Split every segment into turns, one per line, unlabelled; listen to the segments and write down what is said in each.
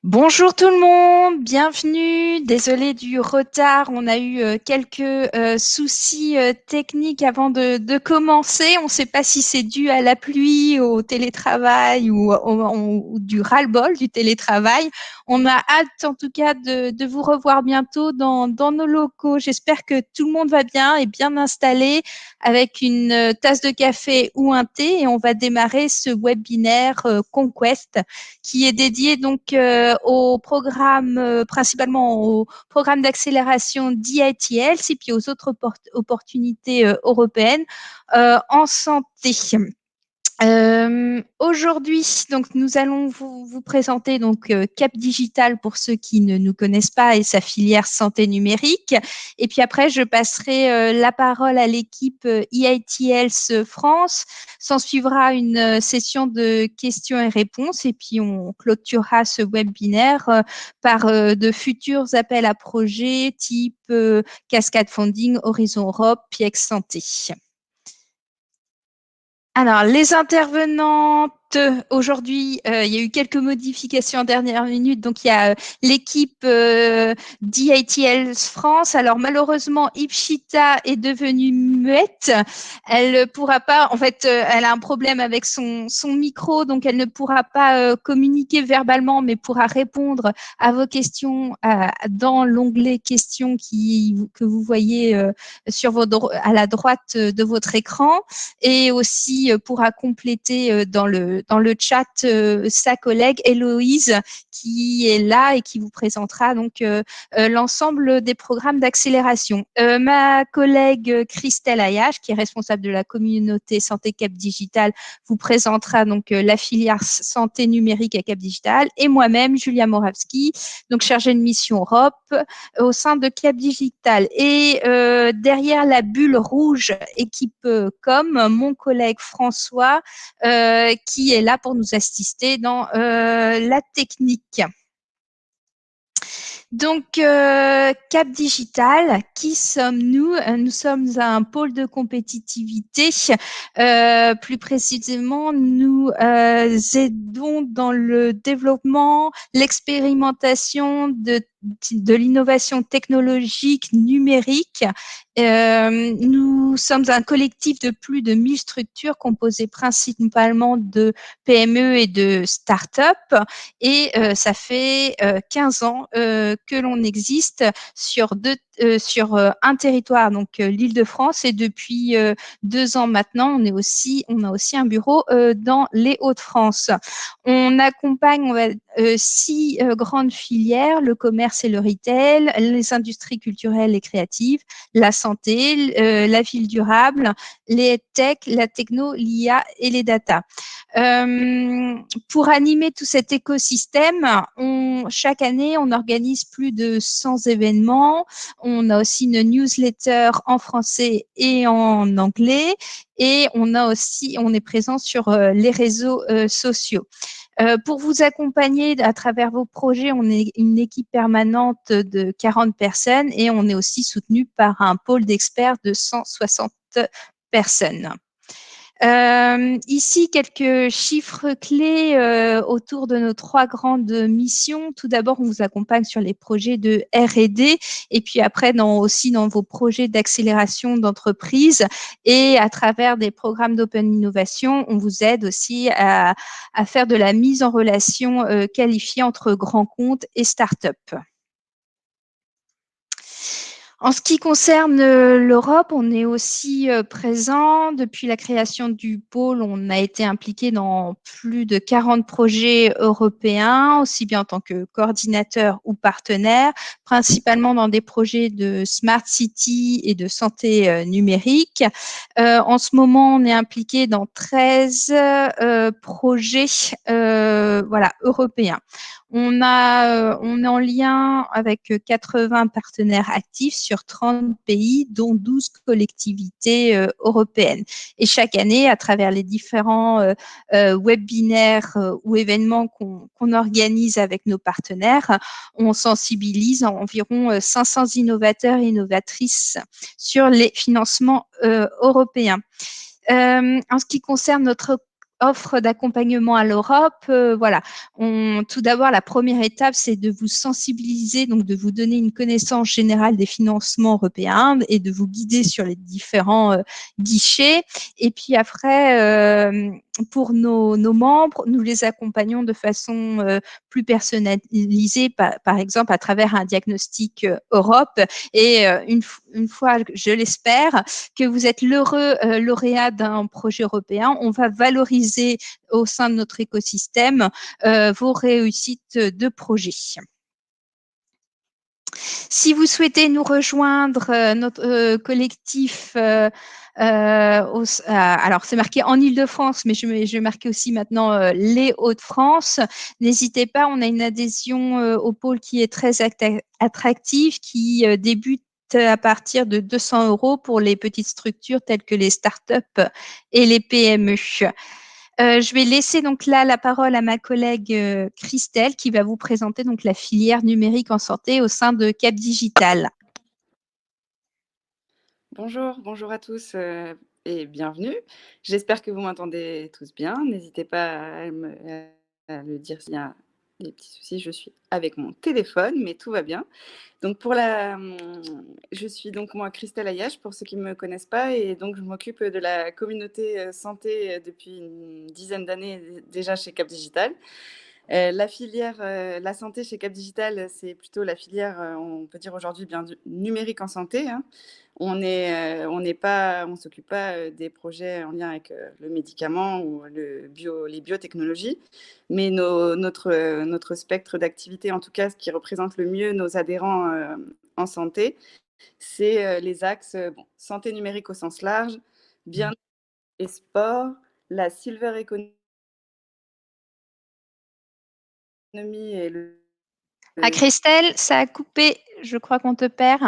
Bonjour tout le monde, bienvenue. Désolée du retard, on a eu quelques soucis techniques avant de commencer. On ne sait pas si c'est dû à la pluie, au télétravail ou du ras-le-bol du télétravail. On a hâte en tout cas de vous revoir bientôt dans nos locaux. J'espère que tout le monde va bien et bien installé avec une tasse de café ou un thé et on va démarrer ce webinaire Conquest qui est dédié donc au programme, principalement au programme d'accélération d'IITLs et puis aux autres opportunités européennes en santé. Aujourd'hui, donc nous allons vous présenter donc Cap Digital pour ceux qui ne nous connaissent pas et sa filière santé numérique. Et puis après, je passerai la parole à l'équipe EITLs France. S'en suivra une session de questions et réponses et puis on clôturera ce webinaire par de futurs appels à projets type Cascade Funding, Horizon Europe, PIEX Santé. Alors, les intervenantes, aujourd'hui, il y a eu quelques modifications en dernière minute. Donc, il y a l'équipe d'IITL France. Alors, malheureusement, Ipchita est devenue muette. Elle ne pourra pas, en fait, elle a un problème avec son micro, donc elle ne pourra pas communiquer verbalement, mais pourra répondre à vos questions dans l'onglet questions que vous voyez à la droite de votre écran. Et aussi pourra compléter dans le chat sa collègue Héloïse qui est là et qui vous présentera donc l'ensemble des programmes d'accélération. Ma collègue Christelle Ayache, qui est responsable de la communauté Santé Cap Digital, vous présentera donc la filière santé numérique à Cap Digital et moi-même, Julia Moravski, donc chargée de mission Europe au sein de Cap Digital. Et derrière la bulle rouge équipe com, mon collègue François qui est là pour nous assister dans la technique. Donc, Cap Digital, qui sommes-nous? Nous sommes un pôle de compétitivité. Plus précisément, nous aidons dans le développement, l'expérimentation de l'innovation technologique numérique. Nous sommes un collectif de plus de 1000 structures composées principalement de PME et de start-up. Et ça fait 15 ans que l'on existe sur un territoire, donc l'Île-de-France, et depuis 2 ans maintenant, on a aussi un bureau dans les Hauts-de-France. On accompagne 6 grandes filières, le commerce et le retail, les industries culturelles et créatives, la santé, la ville durable, les tech, la techno, l'IA et les data. Pour animer tout cet écosystème, chaque année, on organise plus de 100 événements. On a aussi une newsletter en français et en anglais. Et on est présent sur les réseaux sociaux. Pour vous accompagner à travers vos projets, on est une équipe permanente de 40 personnes et on est aussi soutenu par un pôle d'experts de 160 personnes. Ici, quelques chiffres clés autour de nos 3 grandes missions. Tout d'abord, on vous accompagne sur les projets de R&D et puis après aussi dans vos projets d'accélération d'entreprise et à travers des programmes d'open innovation, on vous aide aussi à faire de la mise en relation qualifiée entre grands comptes et start-up. En ce qui concerne l'Europe, on est aussi présent. Depuis la création du pôle, on a été impliqué dans plus de 40 projets européens, aussi bien en tant que coordinateur ou partenaire, principalement dans des projets de Smart City et de santé numérique. En ce moment, on est impliqué dans 13 projets européens. On est en lien avec 80 partenaires actifs sur 30 pays, dont 12 collectivités européennes. Et chaque année, à travers les différents webinaires ou événements qu'on organise avec nos partenaires, on sensibilise environ 500 innovateurs et innovatrices sur les financements européens. En ce qui concerne notre offre d'accompagnement à l'Europe, voilà. Tout d'abord, la première étape, c'est de vous sensibiliser, donc de vous donner une connaissance générale des financements européens et de vous guider sur les différents guichets. Et puis après, pour nos membres, nous les accompagnons de façon plus personnalisée, par exemple à travers un diagnostic Europe. Et une fois, je l'espère, que vous êtes l'heureux lauréat d'un projet européen, on va valoriser au sein de notre écosystème vos réussites de projet. Si vous souhaitez nous rejoindre, notre collectif, alors c'est marqué en Île-de-France, mais je vais marquer aussi maintenant les Hauts-de-France. N'hésitez pas, on a une adhésion au pôle qui est très attractive, qui débute à partir de 200 € pour les petites structures telles que les startups et les PME. Je vais laisser donc là la parole à ma collègue Christelle qui va vous présenter donc la filière numérique en santé au sein de Cap Digital.
Bonjour, bonjour à tous et bienvenue. J'espère que vous m'entendez tous bien. N'hésitez pas à me dire s'il y a des petits soucis. Je suis avec mon téléphone, mais tout va bien. Donc je suis donc moi Christelle Ayache, pour ceux qui ne me connaissent pas, et donc je m'occupe de la communauté santé depuis une dizaine d'années déjà chez Cap Digital. La filière, la santé chez Cap Digital, c'est plutôt la filière, on peut dire aujourd'hui bien numérique en santé, hein. On ne s'occupe pas des projets en lien avec le médicament ou les biotechnologies, mais notre spectre d'activité, en tout cas, ce qui représente le mieux nos adhérents en santé, c'est les axes santé numérique au sens large, bien et sport, la silver economy et
Ah, Christelle, ça a coupé, je crois qu'on te perd.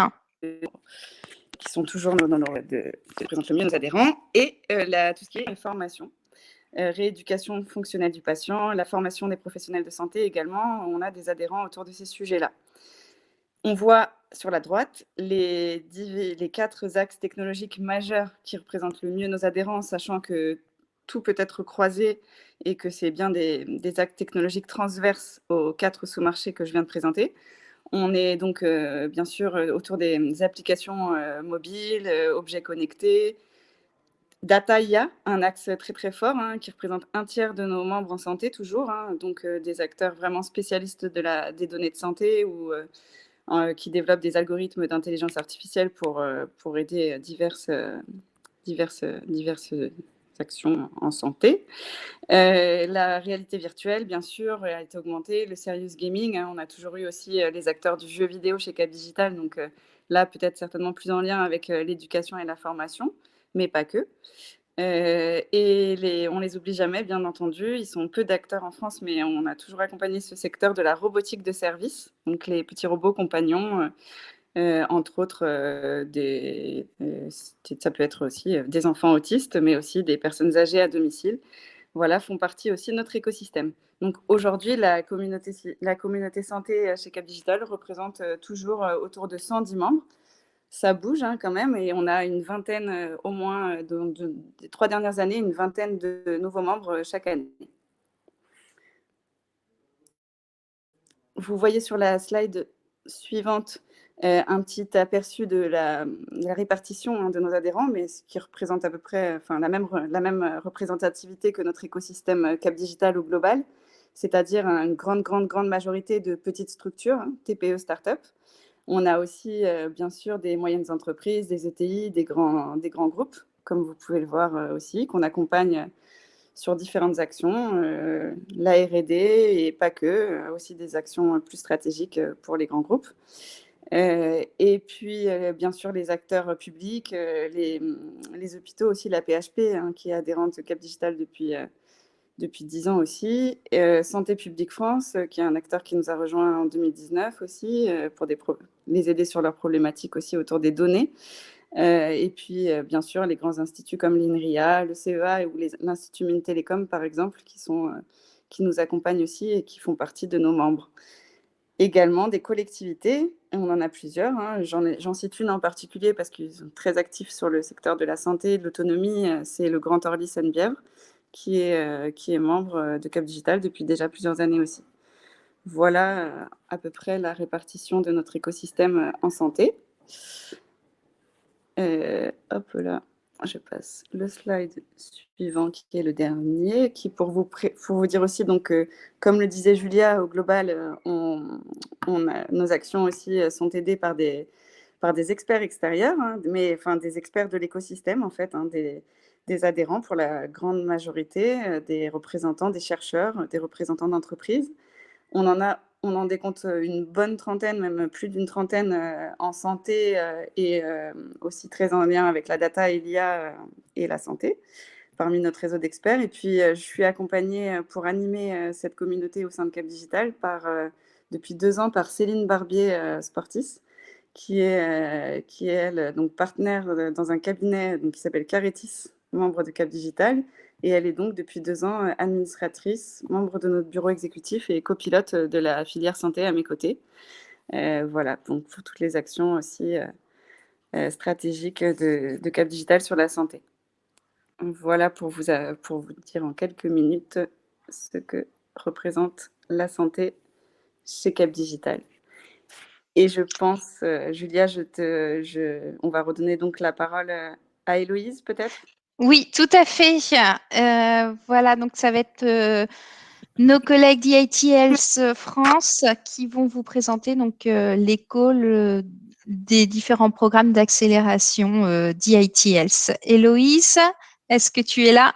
qui sont toujours qui représentent le mieux nos adhérents, et tout ce qui est formation. Rééducation fonctionnelle du patient, la formation des professionnels de santé également, on a des adhérents autour de ces sujets-là. On voit sur la droite les 4 axes technologiques majeurs qui représentent le mieux nos adhérents, sachant que tout peut être croisé et que c'est bien des axes technologiques transverses aux 4 sous-marchés que je viens de présenter. On est donc bien sûr autour des applications mobiles, objets connectés, data IA, un axe très très fort qui représente un tiers de nos membres en santé toujours, donc des acteurs vraiment spécialistes des données de santé ou qui développent des algorithmes d'intelligence artificielle pour aider diverses actions en santé. La réalité virtuelle, bien sûr, réalité augmentée, le serious gaming. On a toujours eu aussi les acteurs du jeu vidéo chez Cap Digital, donc là, peut-être certainement plus en lien avec l'éducation et la formation, mais pas que. On les oublie jamais, bien entendu. Ils sont peu d'acteurs en France, mais on a toujours accompagné ce secteur de la robotique de service, donc les petits robots compagnons, entre autres, ça peut être aussi des enfants autistes, mais aussi des personnes âgées à domicile. Voilà, font partie aussi de notre écosystème. Donc aujourd'hui, la communauté santé chez Cap Digital représente toujours autour de 110 membres. Ça bouge quand même, et on a une vingtaine, au moins, des 3 dernières années, une vingtaine de nouveaux membres chaque année. Vous voyez sur la slide suivante un petit aperçu de la répartition de nos adhérents, mais ce qui représente à peu près la même représentativité que notre écosystème Cap Digital ou global, c'est-à-dire une grande majorité de petites structures, TPE, start-up. On a aussi, bien sûr, des moyennes entreprises, des ETI, des grands groupes, comme vous pouvez le voir aussi, qu'on accompagne sur différentes actions, la R&D et pas que, aussi des actions plus stratégiques pour les grands groupes. Et puis, bien sûr, les acteurs publics, les hôpitaux aussi, la PHP, qui est adhérente de Cap Digital depuis 10 ans aussi. Santé publique France, qui est un acteur qui nous a rejoint en 2019 aussi, pour les aider sur leurs problématiques aussi autour des données. Et puis, bien sûr, les grands instituts comme l'INRIA, le CEA ou l'Institut Mines Télécom, par exemple, qui nous accompagnent aussi et qui font partie de nos membres. Également des collectivités, on en a plusieurs. J'en cite une en particulier parce qu'ils sont très actifs sur le secteur de la santé et de l'autonomie, c'est le Grand Orly Seine-Bièvre, qui est membre de Cap Digital depuis déjà plusieurs années aussi. Voilà à peu près la répartition de notre écosystème en santé. Hop là, je passe le slide suivant qui est le dernier, qui pour vous dire aussi, donc, comme le disait Julia, au global, nos actions aussi sont aidées par des experts extérieurs, hein, mais enfin des experts de l'écosystème en fait, hein, des adhérents pour la grande majorité, des représentants, des chercheurs, des représentants d'entreprises. On en décompte une bonne trentaine, même plus d'une trentaine en santé et aussi très en lien avec la data et l'IA et la santé, parmi notre réseau d'experts. Et puis, je suis accompagnée pour animer cette communauté au sein de Cap Digital depuis 2 ans par Céline Barbier Sportis, qui est, elle, donc partenaire dans un cabinet donc, qui s'appelle Caretis, membre de Cap Digital. Et elle est donc depuis 2 ans administratrice, membre de notre bureau exécutif et copilote de la filière santé à mes côtés. Voilà, donc pour toutes les actions aussi stratégiques de Cap Digital sur la santé. Voilà pour vous dire en quelques minutes ce que représente la santé chez Cap Digital. Et je pense, Julia, on va redonner donc la parole à Héloïse, peut-être.
Oui, tout à fait. Voilà, donc ça va être nos collègues d'IIT Health France qui vont vous présenter donc les calls des différents programmes d'accélération d'IIT Health. Héloïse, est-ce que tu es là?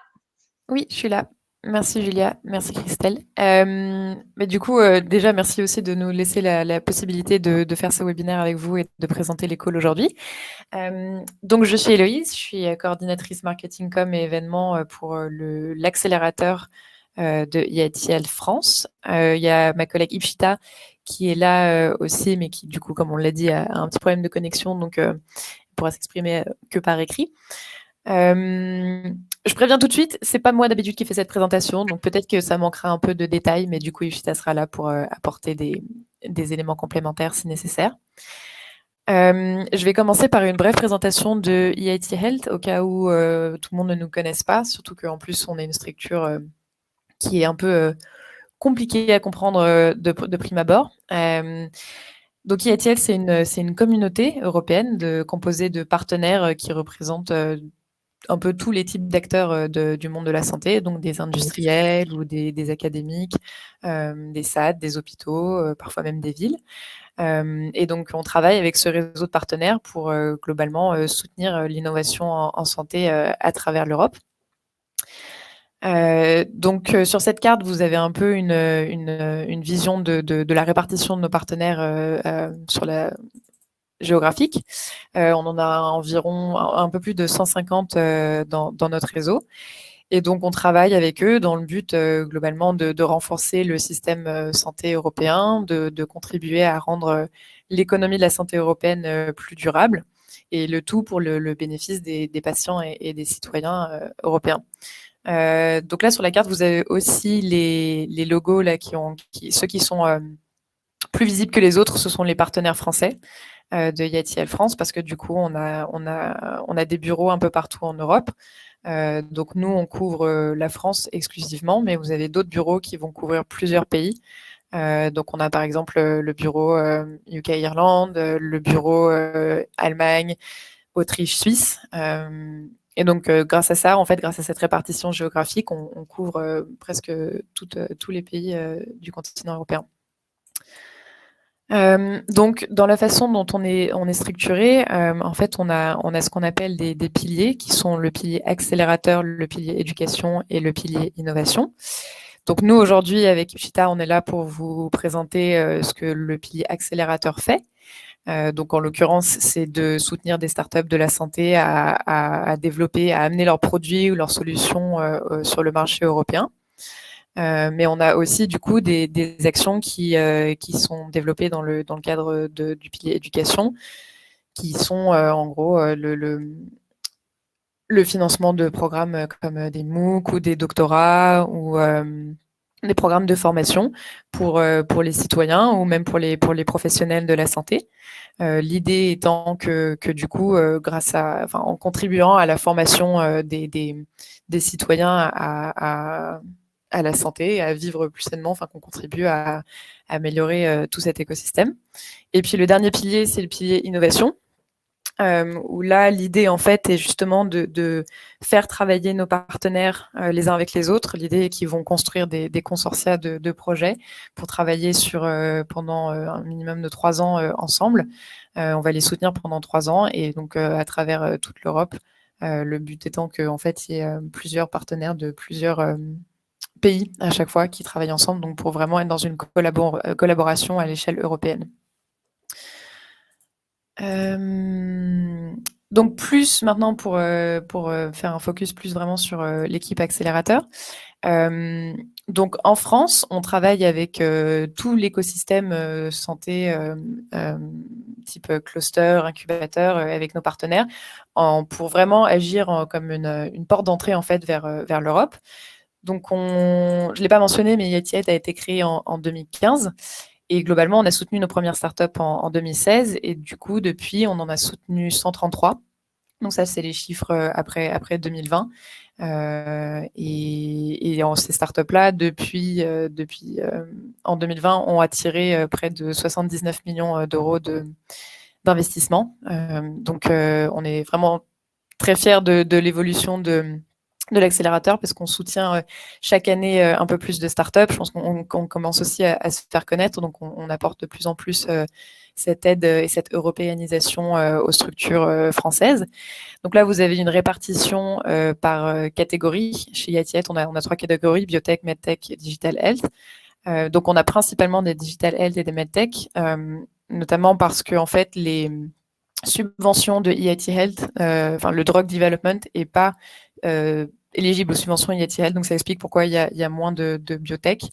Oui, je suis là. Merci Julia, merci Christelle. Mais du coup, déjà, merci aussi de nous laisser la possibilité de faire ce webinaire avec vous et de présenter les calls aujourd'hui. Donc, je suis Héloïse, je suis coordinatrice marketing com et événements pour l'accélérateur de IITL France. Il y a ma collègue Ipshita qui est là aussi, mais qui, du coup, comme on l'a dit, a un petit problème de connexion, donc ne pourra s'exprimer que par écrit. Je préviens tout de suite, c'est pas moi d'habitude qui fais cette présentation, donc peut-être que ça manquera un peu de détails, mais du coup, Ishita sera là pour apporter des éléments complémentaires si nécessaire. Je vais commencer par une brève présentation de IIT Health, au cas où tout le monde ne nous connaisse pas, surtout qu'en plus, on est une structure qui est un peu compliquée à comprendre de prime abord. Donc IIT Health, c'est une communauté européenne composée de partenaires qui représentent un peu tous les types d'acteurs du monde de la santé, donc des industriels ou des académiques, des SAD, des hôpitaux, parfois même des villes. Et donc, on travaille avec ce réseau de partenaires pour globalement soutenir l'innovation en santé à travers l'Europe. Donc, sur cette carte, vous avez un peu une vision de la répartition de nos partenaires sur la géographique. On en a environ un peu plus de 150 dans notre réseau. Et donc, on travaille avec eux dans le but globalement de renforcer le système santé européen, de contribuer à rendre l'économie de la santé européenne plus durable, et le tout pour le bénéfice des patients et des citoyens européens. Donc là, sur la carte, vous avez aussi les logos là, ceux qui sont plus visibles que les autres, ce sont les partenaires français de IITL France, parce que du coup, on a des bureaux un peu partout en Europe. Donc nous, on couvre la France exclusivement, mais vous avez d'autres bureaux qui vont couvrir plusieurs pays. Donc on a par exemple le bureau UK-Irlande, le bureau Allemagne, Autriche, Suisse. Et donc grâce à ça, en fait, grâce à cette répartition géographique, on couvre presque tous les pays du continent européen. Donc, dans la façon dont on est structuré, en fait, on a ce qu'on appelle des piliers qui sont le pilier accélérateur, le pilier éducation et le pilier innovation. Donc, nous, aujourd'hui, avec Ishita, on est là pour vous présenter ce que le pilier accélérateur fait. Donc, en l'occurrence, c'est de soutenir des startups de la santé à développer, à amener leurs produits ou leurs solutions sur le marché européen. Mais on a aussi du coup des actions qui sont développées dans le cadre du pilier éducation, qui sont en gros le financement de programmes comme des MOOC ou des doctorats ou des programmes de formation pour les citoyens ou même pour les professionnels de la santé. L'idée étant que du coup, en contribuant à la formation des citoyens à la santé, à vivre plus sainement, qu'on contribue à améliorer tout cet écosystème. Et puis le dernier pilier, c'est le pilier innovation. Où là, l'idée, en fait, est justement de faire travailler nos partenaires les uns avec les autres. L'idée est qu'ils vont construire des consortia de projets pour travailler pendant un minimum de 3 ans ensemble. On va les soutenir pendant 3 ans et donc à travers toute l'Europe. Le but étant qu'en fait, il y ait plusieurs partenaires de plusieurs pays à chaque fois qui travaillent ensemble, donc pour vraiment être dans une collaboration à l'échelle européenne. Donc plus maintenant pour faire un focus plus vraiment sur l'équipe accélérateur. Donc en France, on travaille avec tout l'écosystème santé type cluster, incubateur avec nos partenaires pour vraiment agir comme une porte d'entrée en fait vers l'Europe. Donc je l'ai pas mentionné, mais EITI a été créé en 2015. Et globalement, on a soutenu nos premières startups en 2016 et du coup, depuis, on en a soutenu 133. Donc ça, c'est les chiffres après 2020. Et ces startups-là, depuis en 2020, ont attiré près de 79 millions d'euros d'investissement. Donc, on est vraiment très fiers de l'évolution de l'accélérateur parce qu'on soutient chaque année un peu plus de startups. Je pense qu'on commence aussi à se faire connaître, donc on apporte de plus en plus cette aide et cette européanisation aux structures françaises. Donc là, vous avez une répartition par catégorie. Chez Yatiet, on a 3 catégories, biotech, medtech et digital health. Donc on a principalement des digital health et des medtech, notamment parce que en fait, les subventions de EIT Health, le drug development est pas éligible aux subventions EIT Health, donc ça explique pourquoi il y a moins de biotech.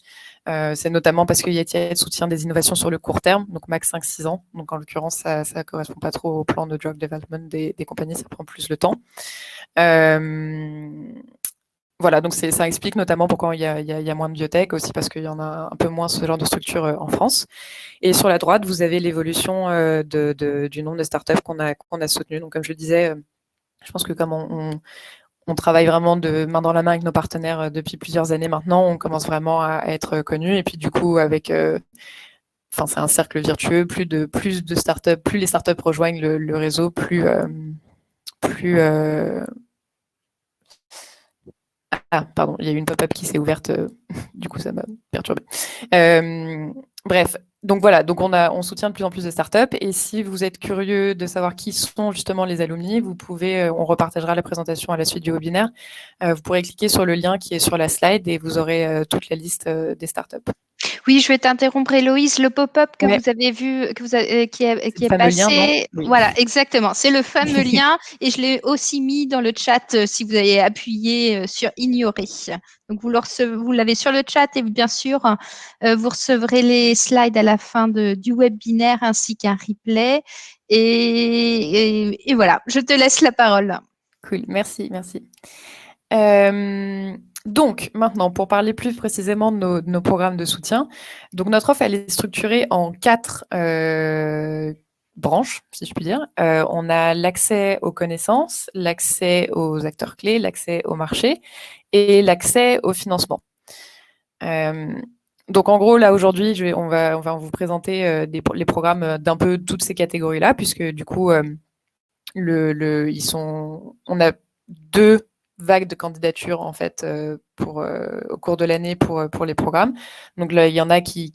C'est notamment parce que EIT Health soutient des innovations sur le court terme, donc max 5-6 ans. Donc en l'occurrence, ça ne correspond pas trop au plan de drug development des compagnies, ça prend plus le temps. Voilà, donc ça explique notamment pourquoi il y a moins de biotech, aussi parce qu'il y en a un peu moins ce genre de structure en France. Et sur la droite, vous avez l'évolution du nombre de startups qu'on a soutenues. Donc, comme je le disais, je pense que comme on travaille vraiment de main dans la main avec nos partenaires depuis plusieurs années maintenant, on commence vraiment à être connus. Et puis, du coup, c'est un cercle vertueux. Plus de startups, plus les startups rejoignent le réseau, pardon, il y a eu une pop-up qui s'est ouverte, du coup ça m'a perturbée. Bref, donc voilà, donc on soutient de plus en plus de startups et si vous êtes curieux de savoir qui sont justement les alumni, vous pouvez, on repartagera la présentation à la suite du webinaire, vous pourrez cliquer sur le lien qui est sur la slide et vous aurez toute la liste des startups.
Oui, je vais t'interrompre, Héloïse. Le pop-up que
Ouais.
vous avez vu, qui est
fameux
passé,
lien, oui.
Voilà, exactement. C'est le fameux lien et je l'ai aussi mis dans le chat si vous avez appuyé sur ignorer. Donc vous l'avez sur le chat et bien sûr, vous recevrez les slides à la fin du webinaire ainsi qu'un replay. Et voilà, je te laisse la parole.
Cool, merci. Donc, maintenant, pour parler plus précisément de nos programmes de soutien, donc notre offre, elle est structurée en 4 branches, si je puis dire. On a l'accès aux connaissances, l'accès aux acteurs clés, l'accès au marché et l'accès au financement. Donc, en gros, là, aujourd'hui, on va vous présenter les programmes d'un peu toutes ces catégories-là, puisque du coup, on a 2 vagues de candidatures en fait au cours de l'année pour les programmes. Donc là, il y en a qui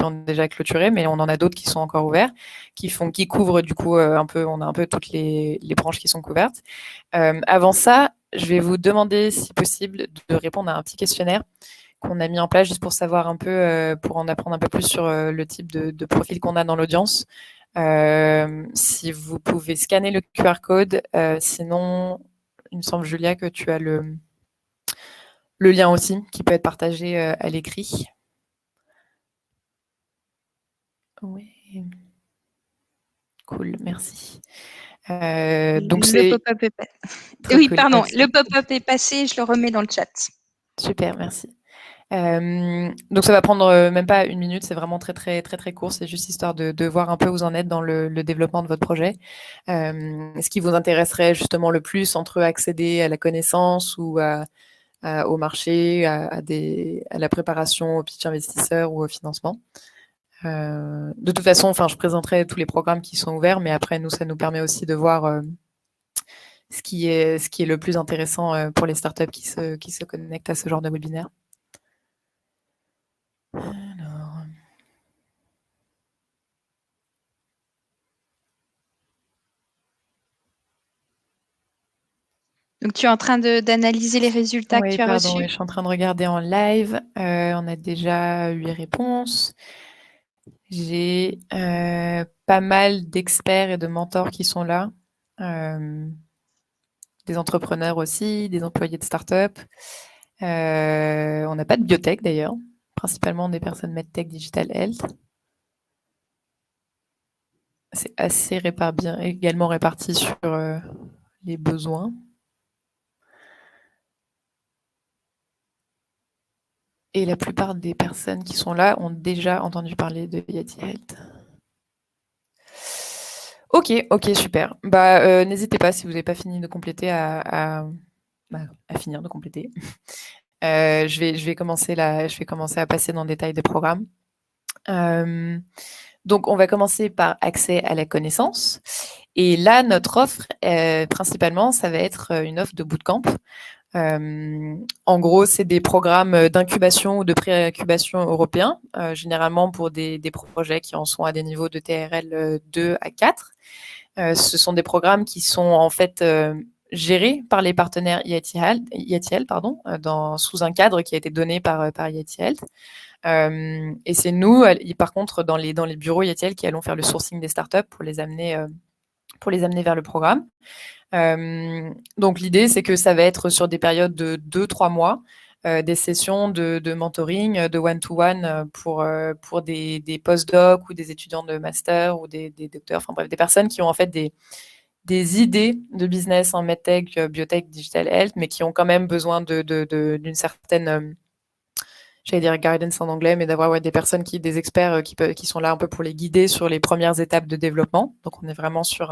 ont déjà clôturé, mais on en a d'autres qui sont encore ouverts, qui couvrent du coup on a un peu toutes les branches qui sont couvertes. Avant ça, je vais vous demander, si possible, de répondre à un petit questionnaire qu'on a mis en place juste pour savoir un peu, pour en apprendre un peu plus sur le type de profil qu'on a dans l'audience. Si vous pouvez scanner le QR code, sinon, il me semble, Julia, que tu as le lien aussi qui peut être partagé à l'écrit. Oui. Cool, merci. Donc
le pop-up est passé. Oui, cool, pardon, merci. Le pop-up est passé, je le remets dans le chat.
Super, merci. Donc ça va prendre même pas 1 minute, c'est vraiment très très très très court, c'est juste histoire de voir un peu où vous en êtes dans le développement de votre projet. Ce qui vous intéresserait justement le plus entre accéder à la connaissance ou au marché, à la préparation au pitch investisseur ou au financement. De toute façon, je présenterai tous les programmes qui sont ouverts, mais après, nous, ça nous permet aussi de voir ce qui est le plus intéressant pour les startups qui se connectent à ce genre de webinaire. Alors...
Donc, tu es en train d'analyser les résultats que tu as reçus?
Oui, je suis en train de regarder en live. On a déjà 8 réponses. J'ai pas mal d'experts et de mentors qui sont là. Des entrepreneurs aussi, des employés de start-up. On n'a pas de biotech d'ailleurs, principalement des personnes MedTech Digital Health. C'est assez également réparti sur les besoins. Et la plupart des personnes qui sont là ont déjà entendu parler de Yeti Health. Ok, super. N'hésitez pas si vous n'avez pas fini de compléter à finir de compléter. Je vais commencer à passer dans le détail des programmes. Donc, on va commencer par accès à la connaissance. Et là, notre offre, principalement, ça va être une offre de bootcamp. En gros, c'est des programmes d'incubation ou de pré-incubation européens, généralement pour des projets qui en sont à des niveaux de TRL 2 à 4. Ce sont des programmes qui sont en fait gérés par les partenaires IATL, sous un cadre qui a été donné par IATL. Et c'est nous, par contre, dans les bureaux IATL qui allons faire le sourcing des startups pour les amener vers le programme. Donc l'idée, c'est que ça va être sur des périodes de 2-3 mois, des sessions de mentoring, de one-to-one pour des post-docs ou des étudiants de master ou des docteurs, enfin bref, des personnes qui ont en fait des idées de business en medtech, biotech, digital health, mais qui ont quand même besoin d'une certaine, j'allais dire guidance en anglais, mais d'avoir des personnes des experts qui sont là un peu pour les guider sur les premières étapes de développement. Donc on est vraiment sur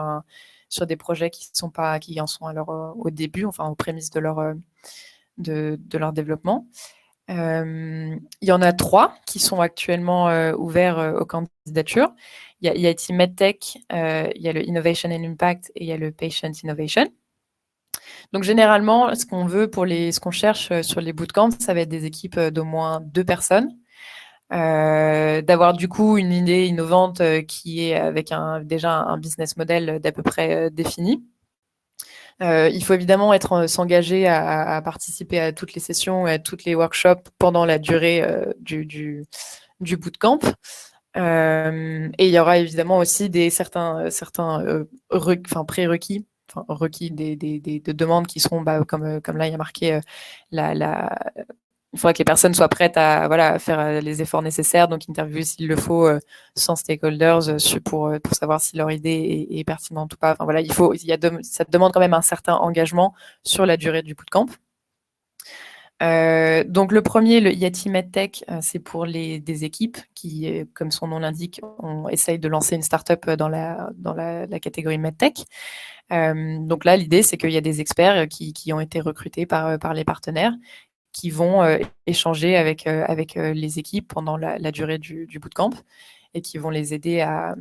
des projets qui en sont au début, enfin aux prémices de leur développement. Il y en a 3 qui sont actuellement ouverts aux candidatures. Il y a IT MedTech, il y a le Innovation and Impact et il y a le Patient Innovation. Donc généralement, ce qu'on cherche sur les bootcamps, ça va être des équipes d'au moins 2 personnes. D'avoir du coup une idée innovante qui est avec déjà un business model d'à peu près défini. Il faut évidemment s'engager à participer à toutes les sessions et à toutes les workshops pendant la durée du bootcamp. Et il y aura évidemment aussi certains prérequis, requis de demandes qui seront, comme là il y a marqué, il faudra que les personnes soient prêtes à faire les efforts nécessaires, donc interviewer s'il le faut sans stakeholders pour savoir si leur idée est pertinente ou pas. Enfin, voilà, ça demande quand même un certain engagement sur la durée du bootcamp. Donc le premier, le Yeti MedTech, c'est pour des équipes qui, comme son nom l'indique, on essaye de lancer une startup dans la catégorie MedTech. Donc là, l'idée, c'est qu'il y a des experts qui ont été recrutés par les partenaires qui vont échanger avec les équipes pendant la durée du bootcamp et qui vont les aider à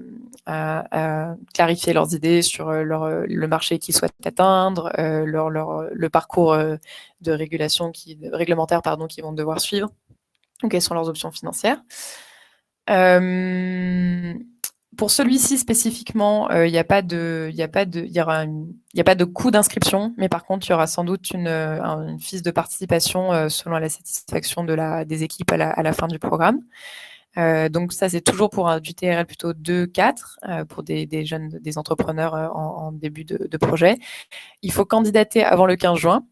clarifier leurs idées sur le marché qu'ils souhaitent atteindre, le parcours de réglementaire qu'ils vont devoir suivre, ou quelles sont leurs options financières. Pour celui-ci spécifiquement, il n'y a pas de coût d'inscription, mais par contre, il y aura sans doute une fiche de participation selon la satisfaction des équipes à la fin du programme. Donc ça, c'est toujours pour du TRL plutôt 2-4 pour des jeunes, des entrepreneurs en début de projet. Il faut candidater avant le 15 juin.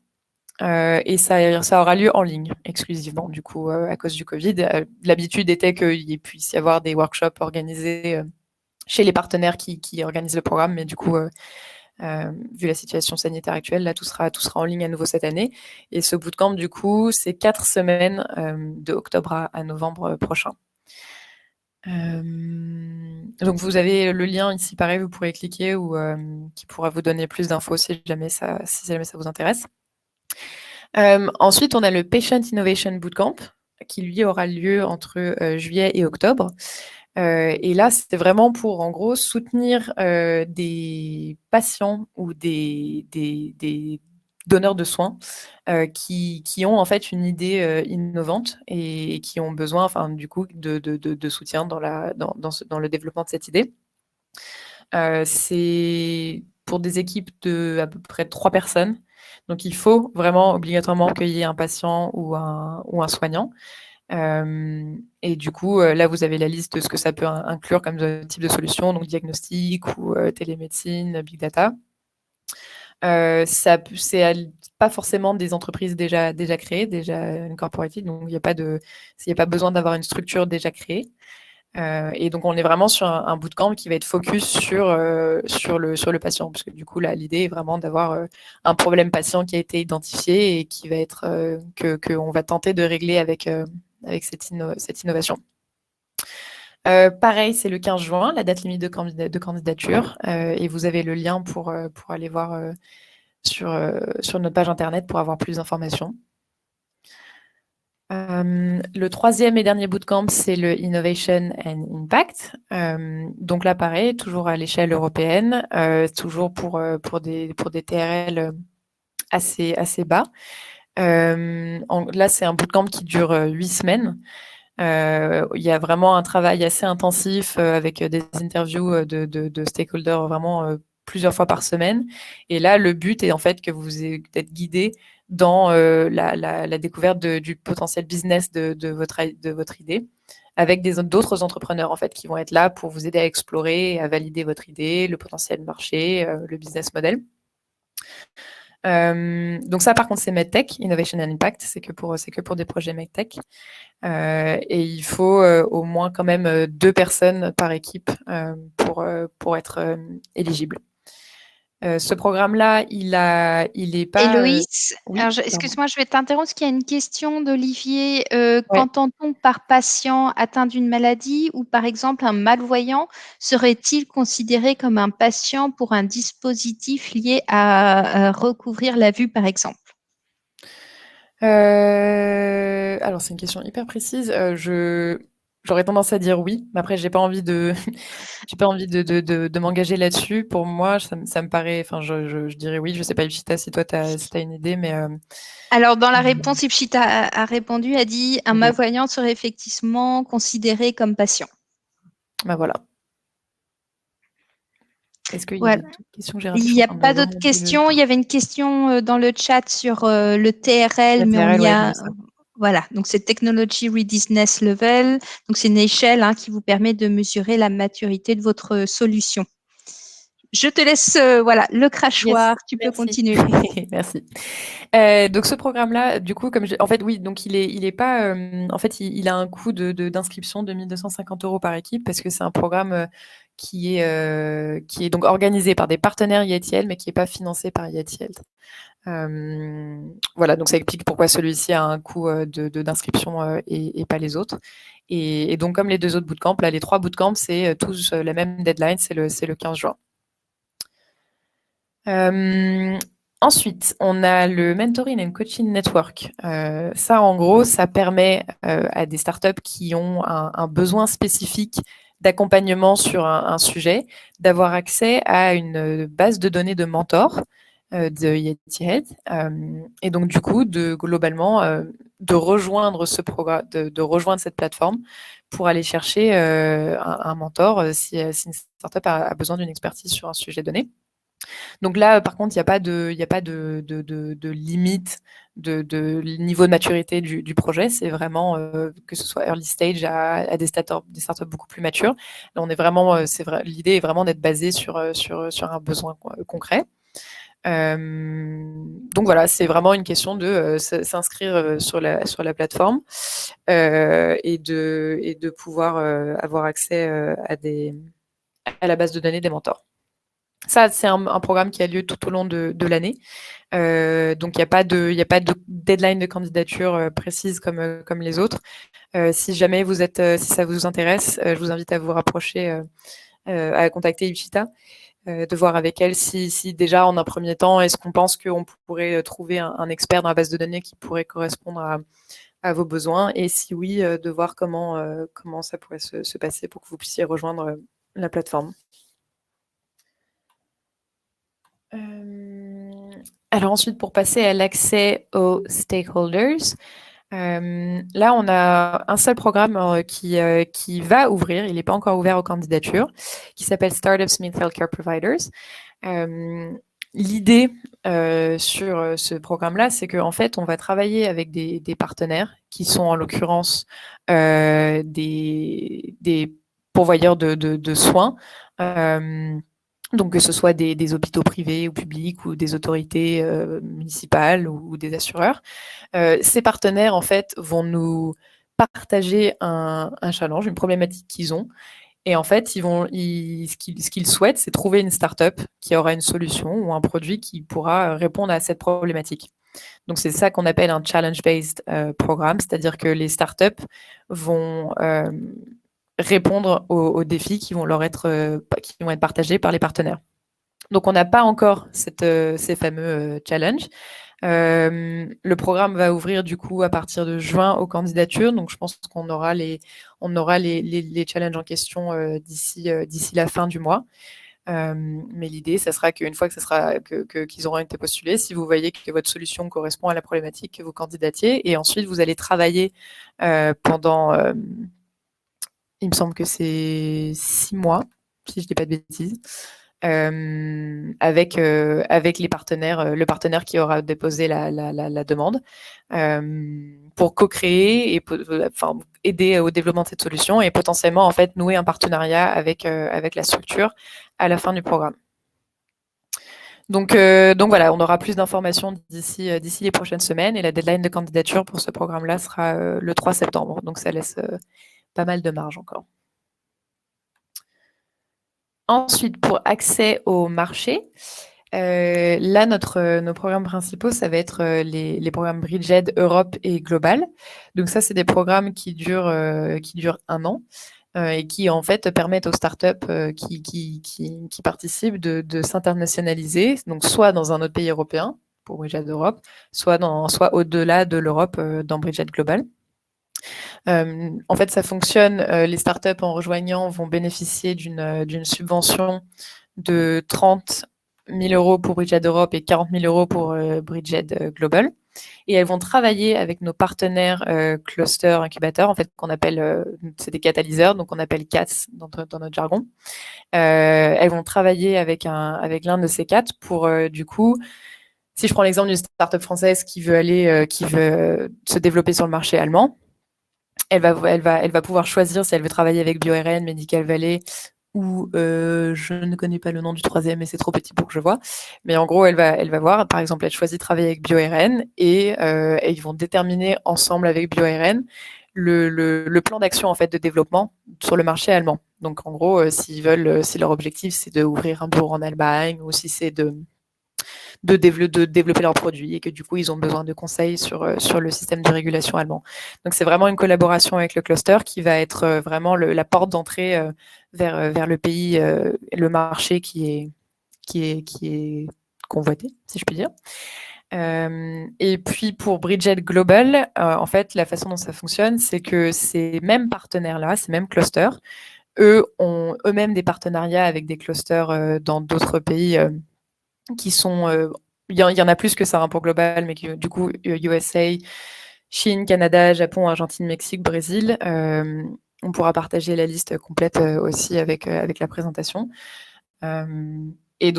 Et ça aura lieu en ligne exclusivement, du coup, à cause du Covid. L'habitude était qu'il puisse y avoir des workshops organisés chez les partenaires qui organisent le programme, mais du coup, vu la situation sanitaire actuelle. Là, tout sera en ligne à nouveau cette année. Et ce bootcamp, du coup, c'est 4 semaines de octobre à novembre prochain. Donc vous avez le lien ici, pareil, vous pourrez cliquer ou qui pourra vous donner plus d'infos si jamais ça vous intéresse. Ensuite, on a le Patient Innovation Bootcamp qui lui aura lieu entre juillet et octobre. Et là, c'était vraiment pour, en gros, soutenir des patients ou des donneurs de soins qui ont en fait une idée innovante et qui ont besoin, enfin, du coup, de soutien dans le développement de cette idée. C'est pour des équipes de à peu près 3 personnes. Donc, il faut vraiment obligatoirement qu'il y ait un patient ou un soignant. Et du coup, là, vous avez la liste de ce que ça peut inclure comme type de solution, donc diagnostic ou télémédecine, big data. C'est pas forcément des entreprises déjà créées, déjà incorporated, donc il n'y a pas besoin d'avoir une structure déjà créée. Et donc, on est vraiment sur un bootcamp qui va être focus sur le patient, parce que du coup, là, l'idée est vraiment d'avoir un problème patient qui a été identifié et qui va être qu'on va tenter de régler avec cette innovation. Pareil, c'est le 15 juin, la date limite de candidature, et vous avez le lien pour aller voir sur notre page internet pour avoir plus d'informations. Le troisième et dernier bootcamp, c'est le Innovation and Impact. Donc là, pareil, toujours à l'échelle européenne, toujours pour des TRL assez bas. Là, c'est un bootcamp qui dure 8 semaines. Il y a vraiment un travail assez intensif avec des interviews de stakeholders vraiment plusieurs fois par semaine. Et là, le but est en fait que vous êtes guidé dans la découverte du potentiel business de votre idée, avec d'autres entrepreneurs en fait qui vont être là pour vous aider à explorer et à valider votre idée, le potentiel marché, le business model. Donc ça, par contre, c'est MedTech, Innovation and Impact, c'est que pour des projets MedTech. Et il faut au moins quand même 2 personnes par équipe pour être éligible. Ce programme-là, il est pas.
Héloïse,
Oui,
excuse-moi, je vais t'interrompre parce qu'il y a une question d'Olivier.
Ouais.
Qu'entend-on par patient atteint d'une maladie ou par exemple un malvoyant serait-il considéré comme un patient pour un dispositif lié à recouvrir la vue, par exemple?
Alors, c'est une question hyper précise. J'aurais tendance à dire oui, mais après, j'ai pas envie de m'engager là-dessus. Pour moi, ça me paraît. Enfin, je dirais oui. Je sais pas, Ipchita, si toi, t'as une idée, mais.
Alors, dans la réponse, Ipchita a répondu, a dit un
Oui.
malvoyant serait effectivement considéré comme patient.
Bah voilà. Est-ce qu'il y
Voilà.
avait d'autres questions?
Il n'y a pas d'autres questions. Il y avait une question dans le chat sur le TRL, mais on y a. Voilà, donc c'est Technology Readiness Level. Donc c'est une échelle qui vous permet de mesurer la maturité de votre solution. Je te laisse le crachoir, tu peux continuer.
Merci. Donc ce programme-là, du coup, en fait, oui, donc il est pas, en fait, il a un coût d'inscription de 1 250 € par équipe parce que c'est un programme qui est donc organisé par des partenaires IATL, mais qui n'est pas financé par IATL. Voilà, donc ça explique pourquoi celui-ci a un coût d'inscription et pas les autres. Et donc, comme les 2 autres bootcamps, là, les 3 bootcamps, c'est tous la même deadline, c'est le 15 juin. Ensuite, on a le Mentoring and Coaching Network. Ça, en gros, ça permet à des startups qui ont un besoin spécifique d'accompagnement sur un sujet, d'avoir accès à une base de données de mentors de Yeti Head. Et donc, du coup, globalement, de rejoindre ce programme, de rejoindre cette plateforme pour aller chercher un mentor si une startup a besoin d'une expertise sur un sujet donné. Donc là, par contre, il n'y a pas de limite de niveau de maturité du projet. C'est vraiment que ce soit early stage à des startups beaucoup plus matures. Là, on est vraiment, l'idée est vraiment d'être basée sur un besoin concret. Donc voilà, c'est vraiment une question de s'inscrire sur la plateforme et de pouvoir avoir accès à la base de données des mentors. Ça, c'est un programme qui a lieu tout au long de l'année. Donc, il n'y a pas de deadline de candidature précise comme les autres. Si jamais si ça vous intéresse, je vous invite à vous rapprocher, à contacter Ishita, de voir avec elle si déjà en un premier temps, est-ce qu'on pense qu'on pourrait trouver un expert dans la base de données qui pourrait correspondre à vos besoins, et si oui, de voir comment ça pourrait se passer pour que vous puissiez rejoindre la plateforme. Alors ensuite, pour passer à l'accès aux stakeholders, là, on a un seul programme qui va ouvrir, il n'est pas encore ouvert aux candidatures, qui s'appelle Startups Meet Healthcare Providers. L'idée sur ce programme-là, c'est qu'en fait, on va travailler avec des partenaires qui sont en l'occurrence des pourvoyeurs de soins. Donc, que ce soit des hôpitaux privés ou publics ou des autorités municipales ou des assureurs. Ces partenaires, en fait, vont nous partager un challenge, une problématique qu'ils ont. Et en fait, ce qu'ils souhaitent, c'est trouver une start-up qui aura une solution ou un produit qui pourra répondre à cette problématique. Donc, c'est ça qu'on appelle un challenge-based programme, c'est-à-dire que les startups vont répondre aux défis qui vont être partagés par les partenaires. Donc, on n'a pas encore ces fameux challenges. Le programme va ouvrir du coup à partir de juin aux candidatures. Donc, je pense qu'on aura les challenges en question d'ici la fin du mois. Mais l'idée, ça sera qu'une fois qu'ils auront été postulés, si vous voyez que votre solution correspond à la problématique, que vous candidatiez, et ensuite vous allez travailler pendant il me semble que c'est 6 mois, si je dis pas de bêtises, avec les partenaires, le partenaire qui aura déposé la demande, pour co-créer et aider au développement de cette solution et potentiellement en fait nouer un partenariat avec la structure à la fin du programme. Donc voilà, on aura plus d'informations d'ici les prochaines semaines, et la deadline de candidature pour ce programme-là sera le 3 septembre. Donc ça laisse pas mal de marge encore. Ensuite, pour accès au marché, là, nos programmes principaux, ça va être les programmes Bridged Europe et Global. Donc ça, c'est des programmes qui durent 1 an et qui, en fait, permettent aux startups qui participent de s'internationaliser, donc soit dans un autre pays européen, pour Bridged Europe, soit au-delà de l'Europe, dans Bridged Global. En fait, ça fonctionne. Les startups, en rejoignant, vont bénéficier d'une subvention de 30 000 € pour Bridged Europe et 40 000 € pour Bridged Global. Et elles vont travailler avec nos partenaires cluster incubateurs, en fait, qu'on appelle, c'est des catalyseurs, donc on appelle CATS dans notre jargon. Elles vont travailler avec l'un de ces 4 pour, du coup, si je prends l'exemple d'une startup française qui veut se développer sur le marché allemand, elle va pouvoir choisir si elle veut travailler avec BioRN, Medical Valley, ou je ne connais pas le nom du troisième, mais c'est trop petit pour que je vois. Mais en gros, elle va voir, par exemple, elle choisit de travailler avec BioRN, et ils vont déterminer ensemble avec BioRN le plan d'action en fait de développement sur le marché allemand. Donc en gros, si leur objectif c'est d'ouvrir un bureau en Allemagne, ou si c'est de développer leurs produits, et que du coup, ils ont besoin de conseils sur le système de régulation allemand. Donc, c'est vraiment une collaboration avec le cluster qui va être vraiment la porte d'entrée vers le pays, le marché qui est convoité, si je puis dire. Et puis, pour Bridged Global, en fait, la façon dont ça fonctionne, c'est que ces mêmes partenaires-là, ces mêmes clusters, eux ont eux-mêmes des partenariats avec des clusters dans d'autres pays qui sont, il y en a plus que ça, hein, pour Global, mais du coup, USA, Chine, Canada, Japon, Argentine, Mexique, Brésil. On pourra partager la liste complète aussi avec la présentation. Et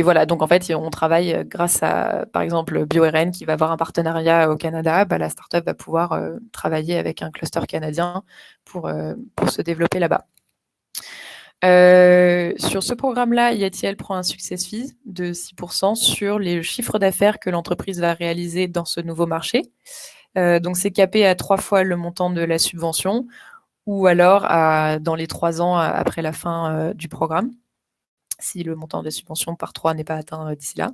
voilà, donc en fait, on travaille grâce à, par exemple, BioRN qui va avoir un partenariat au Canada. La startup va pouvoir travailler avec un cluster canadien pour se développer là-bas. Sur ce programme-là, IATL prend un success fee de 6% sur les chiffres d'affaires que l'entreprise va réaliser dans ce nouveau marché. Donc, c'est capé à 3 fois le montant de la subvention, ou alors dans les 3 ans après la fin du programme. si le montant de subvention par 3 n'est pas atteint d'ici là.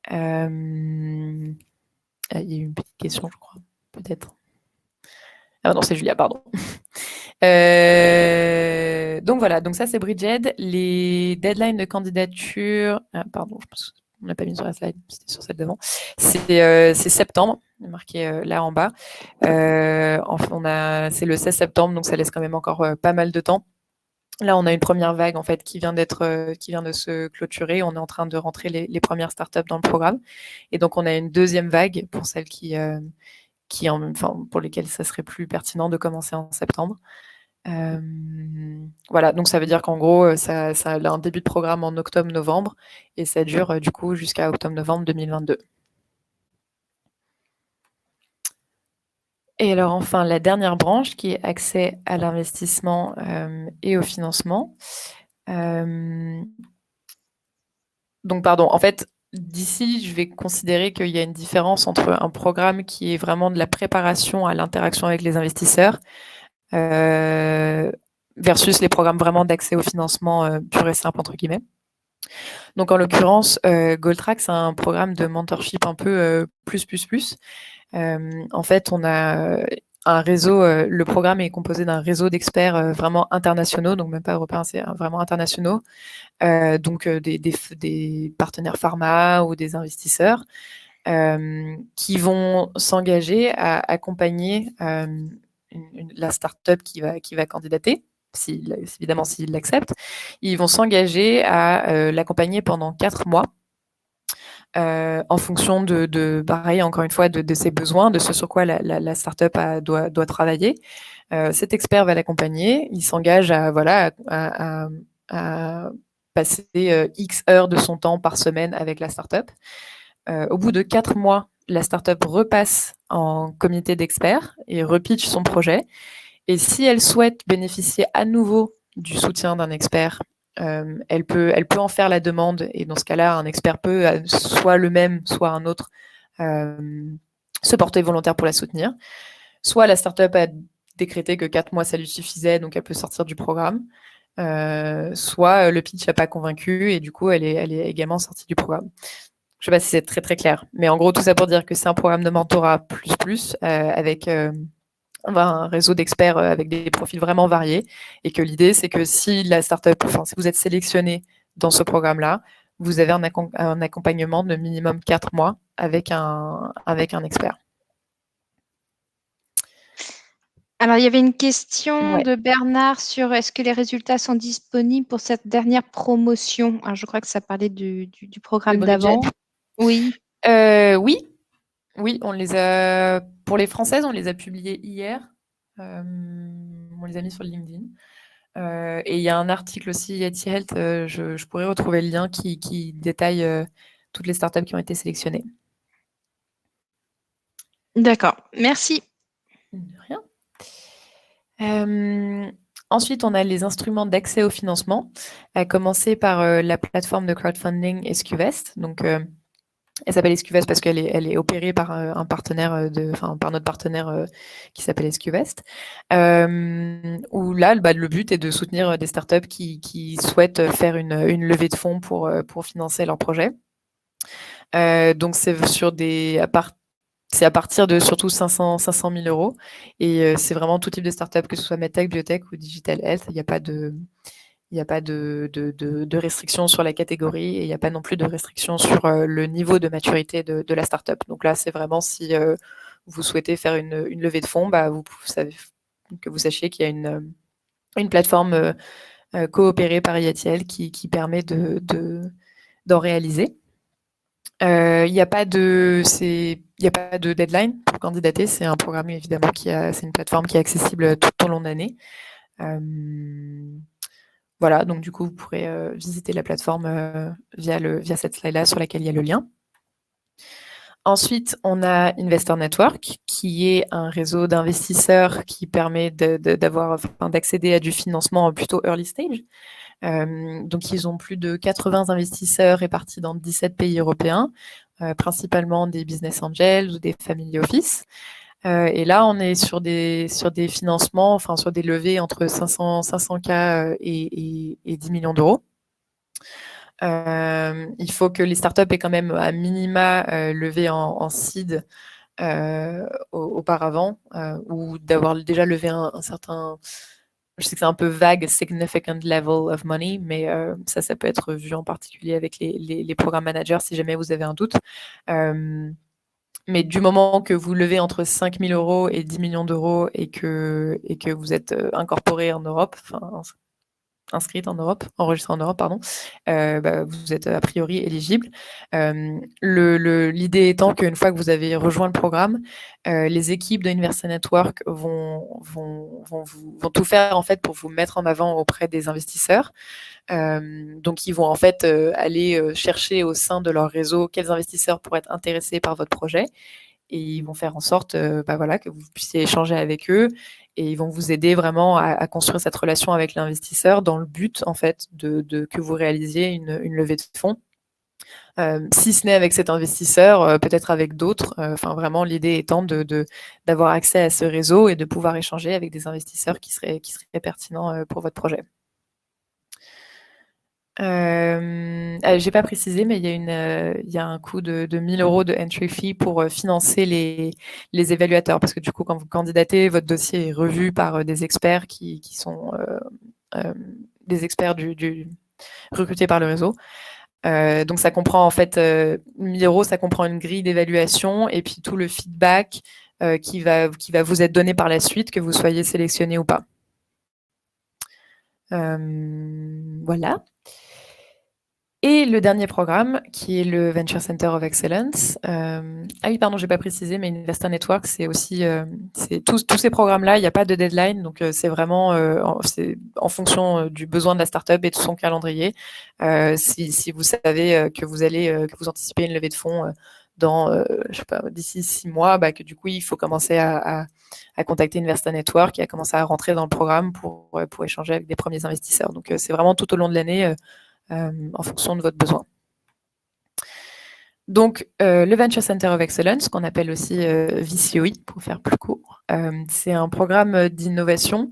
Il y a eu une petite question, je crois, peut-être. Ah non, c'est Julia, pardon. Donc voilà, donc ça c'est Bridged. Les deadlines de candidature, pardon, je pense qu'on n'a pas mis sur la slide, c'était sur celle devant. C'est septembre, marqué là en bas. C'est le 16 septembre, donc ça laisse quand même encore pas mal de temps. Là, on a une première vague en fait qui vient de se clôturer. On est en train de rentrer les premières startups dans le programme, et donc on a une deuxième vague pour celles pour lesquelles ça serait plus pertinent de commencer en septembre. Voilà, donc ça veut dire qu'en gros, ça a un début de programme en octobre-novembre et ça dure du coup jusqu'à octobre-novembre 2022. Et alors enfin, la dernière branche qui est accès à l'investissement et au financement. Donc pardon, en fait, d'ici, je vais considérer qu'il y a une différence entre un programme qui est vraiment de la préparation à l'interaction avec les investisseurs versus les programmes vraiment d'accès au financement pur et simple, entre guillemets. Donc en l'occurrence, GoalTrack, c'est un programme de mentorship un peu plus. En fait, on a un réseau, le programme est composé d'un réseau d'experts vraiment internationaux, donc même pas européens, c'est vraiment internationaux, donc des partenaires pharma ou des investisseurs qui vont s'engager à accompagner la startup qui va candidater, évidemment s'ils l'acceptent. Ils vont s'engager à l'accompagner pendant 4 mois en fonction pareil, encore une fois, de ses besoins, de ce sur quoi la startup doit travailler. Cet expert va l'accompagner. Il s'engage à passer X heures de son temps par semaine avec la startup. Au bout de 4 mois, la startup repasse en comité d'experts et repitch son projet. Et si elle souhaite bénéficier à nouveau du soutien d'un expert, elle peut en faire la demande. Et dans ce cas-là, un expert peut, soit le même, soit un autre, se porter volontaire pour la soutenir. Soit la startup a décrété que 4 mois, ça lui suffisait, donc elle peut sortir du programme. Soit le pitch n'a pas convaincu et du coup, elle est également sortie du programme. Je ne sais pas si c'est très très clair, mais en gros, tout ça pour dire que c'est un programme de mentorat plus avec un réseau d'experts avec des profils vraiment variés, et que l'idée, c'est que si vous êtes sélectionné dans ce programme-là, vous avez un accompagnement de minimum 4 mois avec un expert.
Alors, il y avait une question de Bernard sur est-ce que les résultats sont disponibles pour cette dernière promotion? Alors, je crois que ça parlait du programme d'avant. Oui.
Oui, on les a, pour les françaises, on les a publiées hier. On les a mis sur LinkedIn. Et il y a un article aussi, Yeti Health, je pourrais retrouver le lien qui détaille toutes les startups qui ont été sélectionnées.
D'accord, merci.
De rien. Ensuite, on a les instruments d'accès au financement, à commencer par la plateforme de crowdfunding SQVest. Donc, elle s'appelle SQVest parce qu'elle est opérée par un partenaire par notre partenaire qui s'appelle SQVest. Où là, le but est de soutenir des startups qui souhaitent faire une levée de fonds pour financer leur projet. Donc c'est à partir de surtout 500 000 euros, et c'est vraiment tout type de startup, que ce soit medtech, biotech ou digital health. Il n'y a pas de restrictions sur la catégorie, et il n'y a pas non plus de restrictions sur le niveau de maturité de la startup. Donc là, c'est vraiment si vous souhaitez faire une levée de fonds, vous sachiez qu'il y a une plateforme coopérée par IATL qui permet d'en réaliser. Il n'y a pas de deadline pour candidater. C'est un programme évidemment c'est une plateforme qui est accessible tout au long de l'année. Voilà, donc du coup, vous pourrez visiter la plateforme via cette slide-là sur laquelle il y a le lien. Ensuite, on a Investor Network, qui est un réseau d'investisseurs qui permet d'accéder à du financement plutôt early stage. Donc, ils ont plus de 80 investisseurs répartis dans 17 pays européens, principalement des business angels ou des family office. Et là, on est sur des financements, sur des levées entre 500K et 10 millions d'euros. Il faut que les startups aient quand même à minima levé en seed auparavant, ou d'avoir déjà levé un certain, je sais que c'est un peu vague, significant level of money, mais ça peut être vu en particulier avec les programmes managers si jamais vous avez un doute. Mais du moment que vous levez entre 5 000 € et 10 millions d'euros et que vous êtes incorporé en Europe, enfin inscrite en Europe, enregistrée en Europe, pardon, vous êtes a priori éligible. L'idée étant qu'une fois que vous avez rejoint le programme, les équipes de University Network vont tout faire en fait pour vous mettre en avant auprès des investisseurs. Donc ils vont en fait aller chercher au sein de leur réseau quels investisseurs pourraient être intéressés par votre projet, et ils vont faire en sorte que vous puissiez échanger avec eux, et ils vont vous aider vraiment à construire cette relation avec l'investisseur dans le but en fait de que vous réalisiez une levée de fonds. Si ce n'est avec cet investisseur, peut-être avec d'autres. Enfin, vraiment, l'idée étant d'avoir accès à ce réseau et de pouvoir échanger avec des investisseurs qui seraient pertinents pour votre projet. J'ai pas précisé, mais il y a un coût de 1 000 € de entry fee pour financer les évaluateurs, parce que du coup, quand vous candidatez, votre dossier est revu par des experts qui sont des experts recrutés par le réseau. Donc ça comprend en fait 1 000 €, ça comprend une grille d'évaluation et puis tout le feedback qui va vous être donné par la suite, que vous soyez sélectionné ou pas. Voilà. Et le dernier programme, qui est le Venture Center of Excellence. Ah oui, pardon, j'ai pas précisé, mais Investor Network, c'est aussi tous ces programmes-là, il n'y a pas de deadline, donc c'est vraiment en fonction du besoin de la startup et de son calendrier. Si vous savez que vous anticipez une levée de fonds dans, je sais pas, d'ici 6 mois, que du coup, il faut commencer à contacter Investor Network et à commencer à rentrer dans le programme pour échanger avec des premiers investisseurs. Donc c'est vraiment tout au long de l'année. En fonction de votre besoin. Donc, le Venture Center of Excellence, qu'on appelle aussi VCOI, pour faire plus court, c'est un programme d'innovation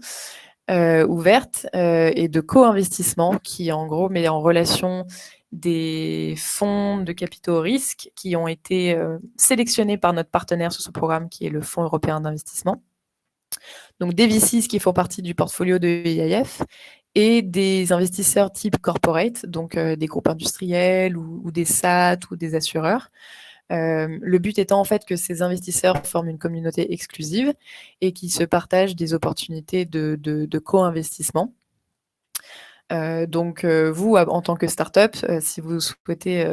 ouverte et de co-investissement qui, en gros, met en relation des fonds de capitaux risques qui ont été sélectionnés par notre partenaire sur ce programme, qui est le Fonds européen d'investissement. Donc, des VCs qui font partie du portfolio de EIF, et des investisseurs type corporate, donc des groupes industriels ou des SAT ou des assureurs. Le but étant en fait que ces investisseurs forment une communauté exclusive et qui se partagent des opportunités de co-investissement. Donc vous, en tant que startup, si vous souhaitez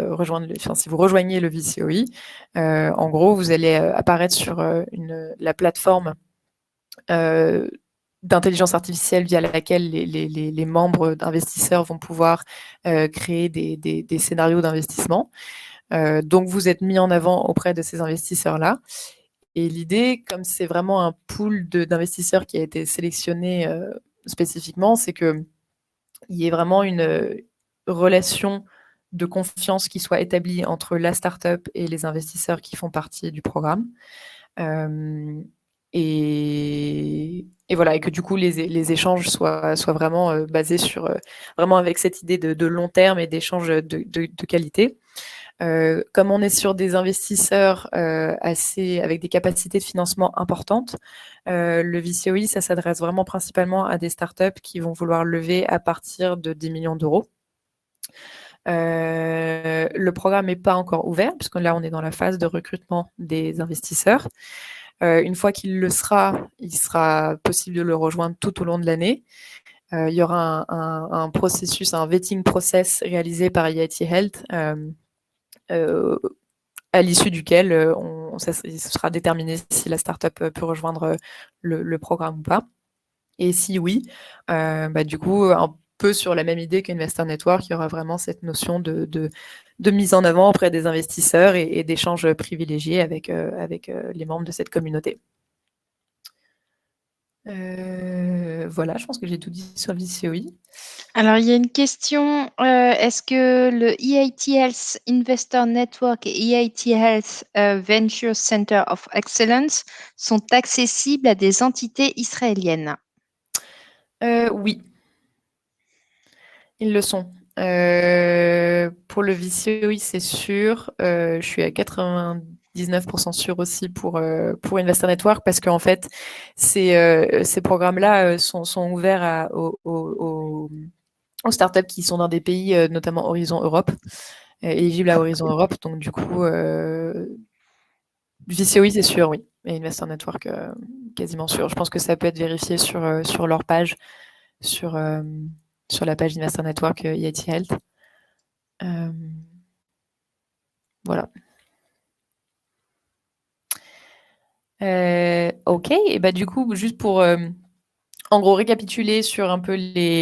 si vous rejoignez le VCOI, en gros, vous allez apparaître sur la plateforme d'intelligence artificielle via laquelle les membres d'investisseurs vont pouvoir créer des scénarios d'investissement. Donc, vous êtes mis en avant auprès de ces investisseurs-là. Et l'idée, comme c'est vraiment un pool d'investisseurs qui a été sélectionné spécifiquement, c'est qu'il y ait vraiment une relation de confiance qui soit établie entre la startup et les investisseurs qui font partie du programme. Et voilà, et que du coup les échanges soient vraiment basés sur vraiment avec cette idée de long terme et d'échanges de qualité. Comme on est sur des investisseurs avec des capacités de financement importantes, le VCOI, ça s'adresse vraiment principalement à des startups qui vont vouloir lever à partir de 10 millions d'euros. Le programme n'est pas encore ouvert, puisque là on est dans la phase de recrutement des investisseurs. Une fois qu'il le sera, il sera possible de le rejoindre tout au long de l'année. Il y aura un processus, un vetting process réalisé par EIT Health, à l'issue duquel il sera déterminé si la startup peut rejoindre le programme ou pas. Et si oui, du coup, un peu sur la même idée qu'Investor Network, il y aura vraiment cette notion de mise en avant auprès des investisseurs et d'échanges privilégiés avec les membres de cette communauté. Voilà, je pense que j'ai tout dit sur VCOI.
Alors, il y a une question. Est-ce que le EIT Health Investor Network et EIT Health Venture Center of Excellence sont accessibles à des entités israéliennes?
Oui, ils le sont. Pour le VCOI, c'est sûr. Je suis à 99% sûr aussi pour Investor Network parce qu'en fait, ces programmes-là sont ouverts aux startups qui sont dans des pays, notamment Horizon Europe, éligibles à Horizon Europe. Donc, du coup, VCOI, c'est sûr, oui. Et Investor Network, quasiment sûr. Je pense que ça peut être vérifié sur leur page, sur la page d'Investor Network EIT Health. Voilà. Ok, et bah du coup, juste pour en gros récapituler sur un peu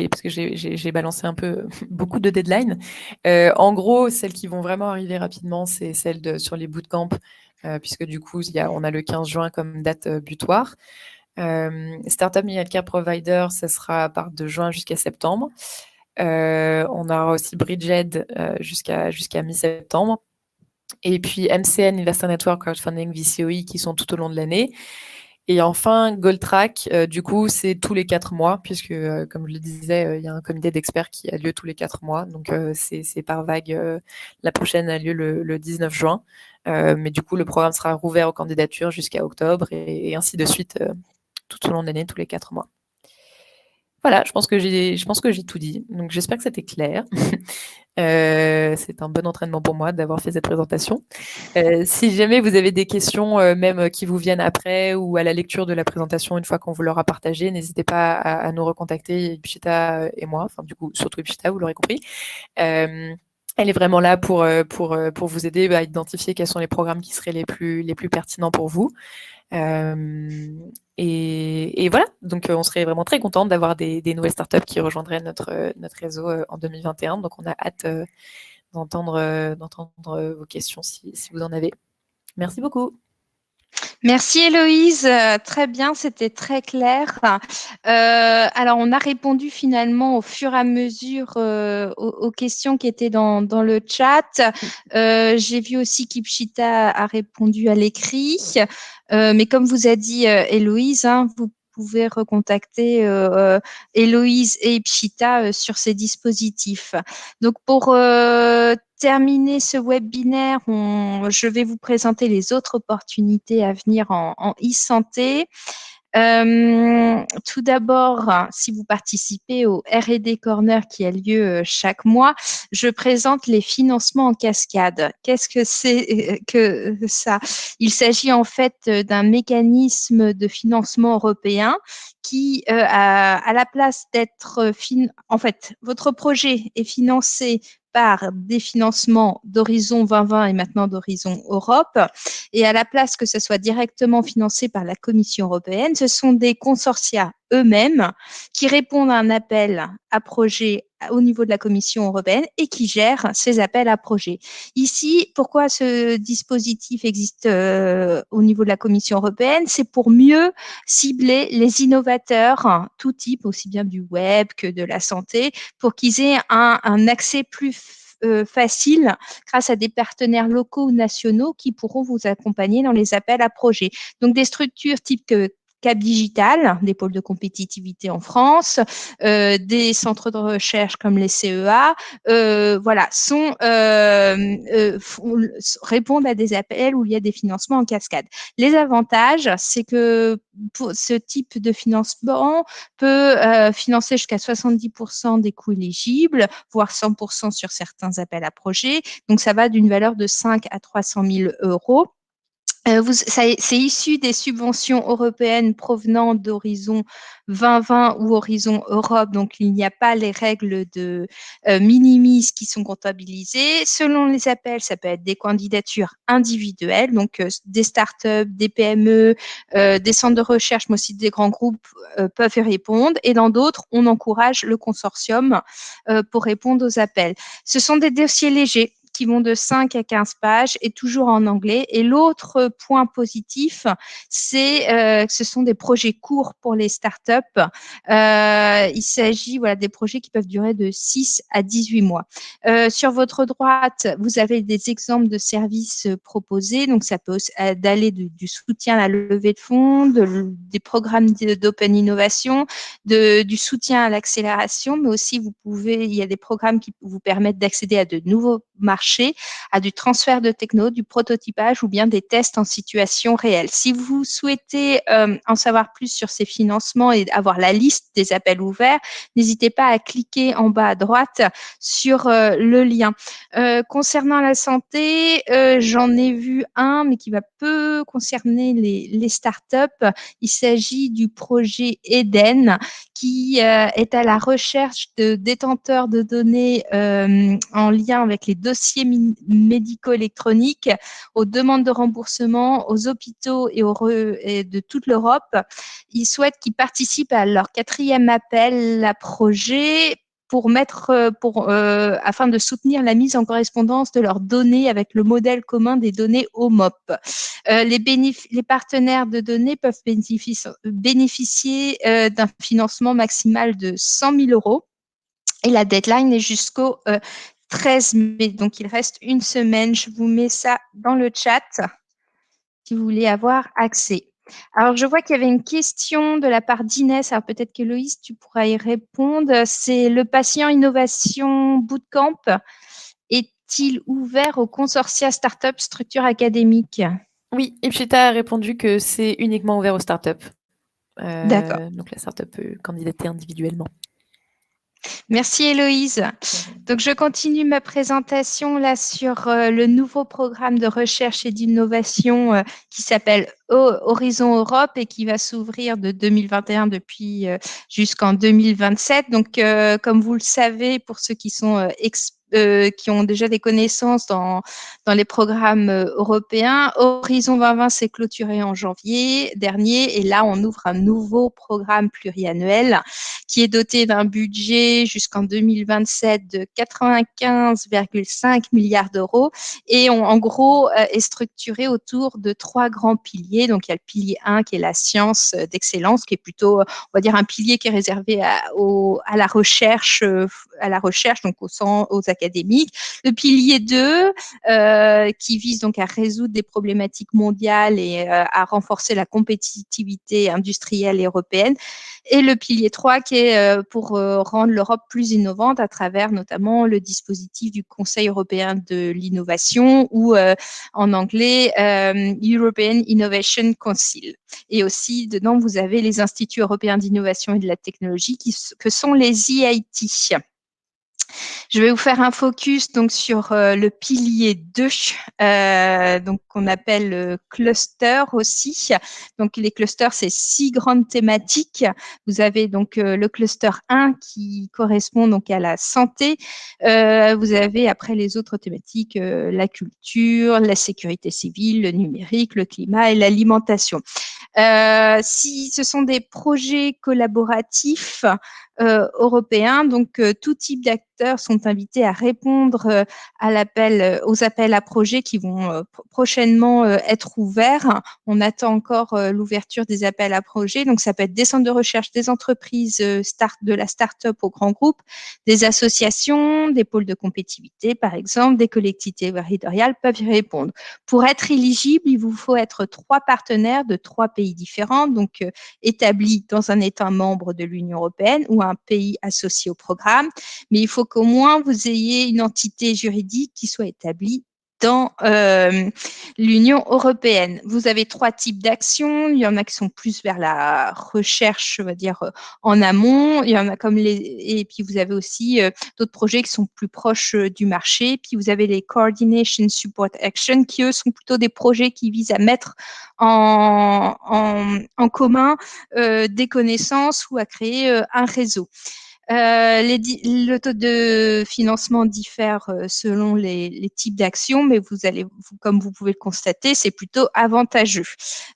parce que j'ai balancé un peu beaucoup de deadlines. En gros, celles qui vont vraiment arriver rapidement, c'est celles sur les bootcamps, puisque du coup, on a le 15 juin comme date butoir. Startup Healthcare Provider, ça sera à part de juin jusqu'à septembre. On aura aussi Bridged jusqu'à mi-septembre. Et puis MCN, Investor Network, Crowdfunding, VCOI qui sont tout au long de l'année. Et enfin, GoldTrack, du coup, c'est tous les 4 mois, puisque, comme je le disais, il y a un comité d'experts qui a lieu tous les 4 mois. Donc, c'est par vague. La prochaine a lieu le 19 juin. Mais du coup, le programme sera rouvert aux candidatures jusqu'à octobre et ainsi de suite tout au long de l'année, tous les 4 mois. Voilà, je pense que j'ai tout dit. Donc, j'espère que c'était clair. C'est un bon entraînement pour moi d'avoir fait cette présentation. Si jamais vous avez des questions, même qui vous viennent après ou à la lecture de la présentation une fois qu'on vous l'aura partagée, n'hésitez pas à nous recontacter, Ipchita et moi. Enfin, du coup, surtout Ipchita, vous l'aurez compris. Elle est vraiment là pour vous aider à identifier quels sont les programmes qui seraient les plus pertinents pour vous. Et voilà, donc on serait vraiment très contente d'avoir des nouvelles startups qui rejoindraient notre réseau en 2021. Donc on a hâte d'entendre vos questions si vous en avez. Merci beaucoup.
Merci Héloïse, très bien, c'était très clair. Alors, on a répondu finalement au fur et à mesure aux questions qui étaient dans le chat. J'ai vu aussi qu'Ipchita a répondu à l'écrit, mais comme vous a dit Héloïse, vous pouvez recontacter Héloïse et Ipchita sur ces dispositifs. Donc, pour terminer ce webinaire, je vais vous présenter les autres opportunités à venir en e-santé. Tout d'abord, si vous participez au R&D Corner qui a lieu chaque mois, je présente les financements en cascade. Qu'est-ce que c'est que ça? Il s'agit en fait d'un mécanisme de financement européen qui, à la place d'être en fait, votre projet est financé par des financements d'Horizon 2020 et maintenant d'Horizon Europe. Et à la place que ce soit directement financé par la Commission européenne, ce sont des consortia eux-mêmes qui répondent à un appel à projet au niveau de la Commission européenne et qui gèrent ces appels à projets. Ici, pourquoi ce dispositif existe au niveau de la Commission européenne? C'est pour mieux cibler les innovateurs, tout type, aussi bien du web que de la santé, pour qu'ils aient un accès plus facile grâce à des partenaires locaux ou nationaux qui pourront vous accompagner dans les appels à projets. Donc, des structures type Cap Digital, des pôles de compétitivité en France, des centres de recherche comme les CEA, voilà, répondent à des appels où il y a des financements en cascade. Les avantages, c'est que pour ce type de financement peut financer jusqu'à 70% des coûts éligibles, voire 100% sur certains appels à projets. Donc, ça va d'une valeur de 5 à 300 000 euros. C'est issu des subventions européennes provenant d'Horizon 2020 ou Horizon Europe, donc il n'y a pas les règles de minimis qui sont comptabilisées. Selon les appels, ça peut être des candidatures individuelles, donc des startups, des PME, des centres de recherche, mais aussi des grands groupes peuvent y répondre. Et dans d'autres, on encourage le consortium pour répondre aux appels. Ce sont des dossiers légers qui vont de 5 à 15 pages et toujours en anglais. Et l'autre point positif, c'est que ce sont des projets courts pour les startups. Il s'agit des projets qui peuvent durer de 6 à 18 mois. Sur votre droite, vous avez des exemples de services proposés. Donc, ça peut d'aller du soutien à la levée de fonds, des programmes d'open innovation, du soutien à l'accélération, mais aussi il y a des programmes qui vous permettent d'accéder à de nouveaux marchés, à du transfert de techno, du prototypage ou bien des tests en situation réelle. Si vous souhaitez en savoir plus sur ces financements et avoir la liste des appels ouverts, n'hésitez pas à cliquer en bas à droite sur le lien. Concernant la santé, j'en ai vu un, mais qui va peu concerner les startups. Il s'agit du projet Eden, qui est à la recherche de détenteurs de données en lien avec les dossiers médicaux électroniques, aux demandes de remboursement, aux hôpitaux et de toute l'Europe. Ils souhaitent qu'ils participent à leur 4e appel à projet afin de soutenir la mise en correspondance de leurs données avec le modèle commun des données OMOP. Les partenaires de données peuvent bénéficier d'un financement maximal de 100 000 euros et la deadline est jusqu'au 13 mai. Donc, il reste une semaine. Je vous mets ça dans le chat si vous voulez avoir accès. Alors, je vois qu'il y avait une question de la part d'Inès. Alors, peut-être qu'Héloïse, tu pourras y répondre. C'est le patient innovation bootcamp est-il ouvert aux consortia start-up structures académiques?
Oui, Ipshita a répondu que c'est uniquement ouvert aux startups.
D'accord.
Donc la startup peut candidater individuellement.
Merci Héloïse. Donc, je continue ma présentation là sur le nouveau programme de recherche et d'innovation qui s'appelle Horizon Europe et qui va s'ouvrir de 2021 depuis jusqu'en 2027. Donc, comme vous le savez, pour ceux qui sont qui ont déjà des connaissances dans les programmes européens, Horizon 2020 s'est clôturé en janvier dernier et là, on ouvre un nouveau programme pluriannuel qui est doté d'un budget jusqu'en 2027 de 95,5 milliards d'euros et en gros est structuré autour de 3 grands piliers. Donc, il y a le pilier 1 qui est la science d'excellence, qui est plutôt, on va dire, un pilier qui est réservé à la recherche, donc aux académiques. Le pilier 2 qui vise donc à résoudre des problématiques mondiales et à renforcer la compétitivité industrielle et européenne. Et le pilier 3 qui est pour rendre l'Europe plus innovante à travers notamment le dispositif du Conseil européen de l'innovation ou en anglais European Innovation Council. Et aussi, dedans, vous avez les instituts européens d'innovation et de la technologie que sont les EIT. Je vais vous faire un focus donc sur le pilier 2, donc qu'on appelle cluster aussi. Donc les clusters, c'est 6 grandes thématiques. Vous avez donc le cluster 1 qui correspond donc à la santé. Vous avez après les autres thématiques, la culture, la sécurité civile, le numérique, le climat et l'alimentation. Si ce sont des projets collaboratifs européens, donc tout type d'acteurs sont invités à répondre aux appels à projets qui vont prochainement être ouverts. On attend encore l'ouverture des appels à projets. Donc, ça peut être des centres de recherche, des entreprises de la start-up au grand groupe, des associations, des pôles de compétitivité, par exemple, des collectivités territoriales peuvent y répondre. Pour être éligible, il vous faut être 3 partenaires de 3 pays différents, donc établis dans un État membre de l'Union européenne ou un pays associé au programme. Mais il faut qu'au moins vous ayez une entité juridique qui soit établie dans l'Union européenne. Vous avez 3 types d'actions. Il y en a qui sont plus vers la recherche, on va dire, en amont. Il y en a et puis vous avez aussi d'autres projets qui sont plus proches du marché. Puis vous avez les Coordination Support Action qui, eux, sont plutôt des projets qui visent à mettre en commun des connaissances ou à créer un réseau. Le taux de financement diffère selon les types d'actions, mais comme vous pouvez le constater, c'est plutôt avantageux.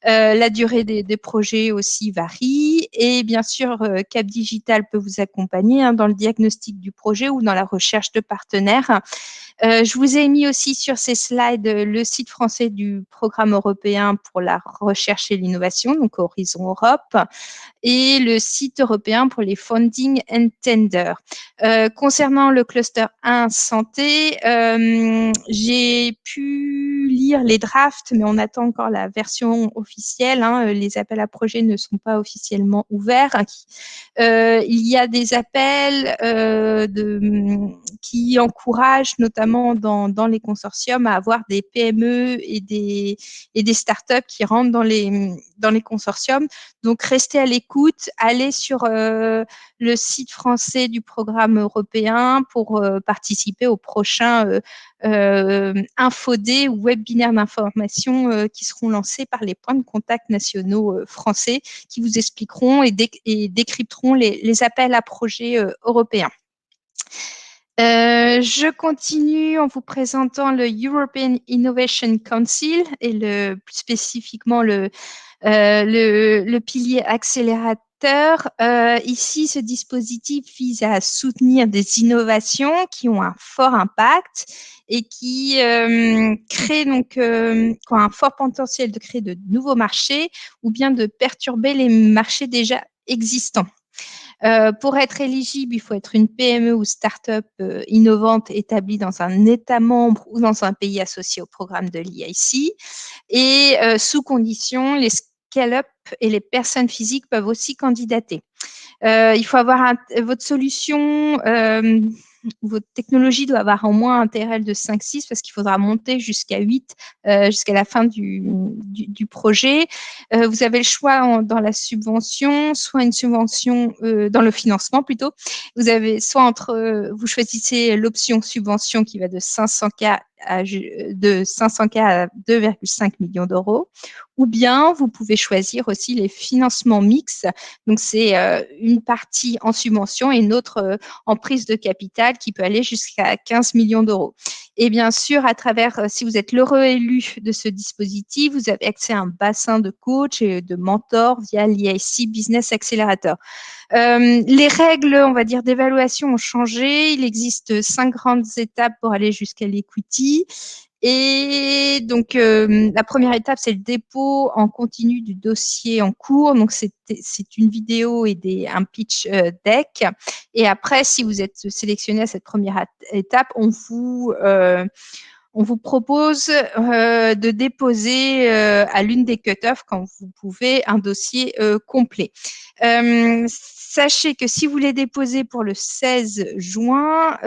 La durée des projets aussi varie et bien sûr, Cap Digital peut vous accompagner dans le diagnostic du projet ou dans la recherche de partenaires. Je vous ai mis aussi sur ces slides le site français du programme européen pour la recherche et l'innovation, donc Horizon Europe, et le site européen pour les funding and tender. Concernant le cluster 1 santé, j'ai pu lire les drafts, mais on attend encore la version officielle. Les appels à projets ne sont pas officiellement ouverts. Il y a des appels qui encouragent, notamment dans les consortiums, à avoir des PME et des startups qui rentrent dans les consortiums. Donc, restez à l'écoute, allez sur le site français du programme européen pour participer au prochain infodé ou webinaire d'information qui seront lancés par les points de contact nationaux français qui vous expliqueront et décrypteront les appels à projets européens. Je continue en vous présentant le European Innovation Council et plus spécifiquement le pilier accélérateur. Ici, ce dispositif vise à soutenir des innovations qui ont un fort impact et qui créent qui ont un fort potentiel de créer de nouveaux marchés ou bien de perturber les marchés déjà existants. Pour être éligible, il faut être une PME ou start-up innovante établie dans un État membre ou dans un pays associé au programme de l'EIC. Et sous condition, les scale-up et les personnes physiques peuvent aussi candidater. Il faut avoir votre solution, votre technologie doit avoir au moins un TRL de 5-6 parce qu'il faudra monter jusqu'à 8 jusqu'à la fin du projet. Vous avez le choix dans la subvention, soit une subvention dans le financement plutôt. Vous avez soit vous choisissez l'option subvention qui va de 500K à 2,5 millions d'euros, ou bien vous pouvez choisir aussi les financements mixtes. Donc, c'est une partie en subvention et une autre en prise de capital qui peut aller jusqu'à 15 millions d'euros. Et bien sûr, à travers, si vous êtes l'heureux élu de ce dispositif, vous avez accès à un bassin de coach et de mentors via l'EIC Business Accelerator. Les règles, on va dire, d'évaluation ont changé. Il existe 5 grandes étapes pour aller jusqu'à l'equity. Et donc, la première étape, c'est le dépôt en continu du dossier en cours. Donc, c'est une vidéo et un pitch deck. Et après, si vous êtes sélectionné à cette première étape, on vous propose de déposer à l'une des cut-offs, quand vous pouvez, un dossier complet. Sachez que si vous voulez déposer pour le 16 juin,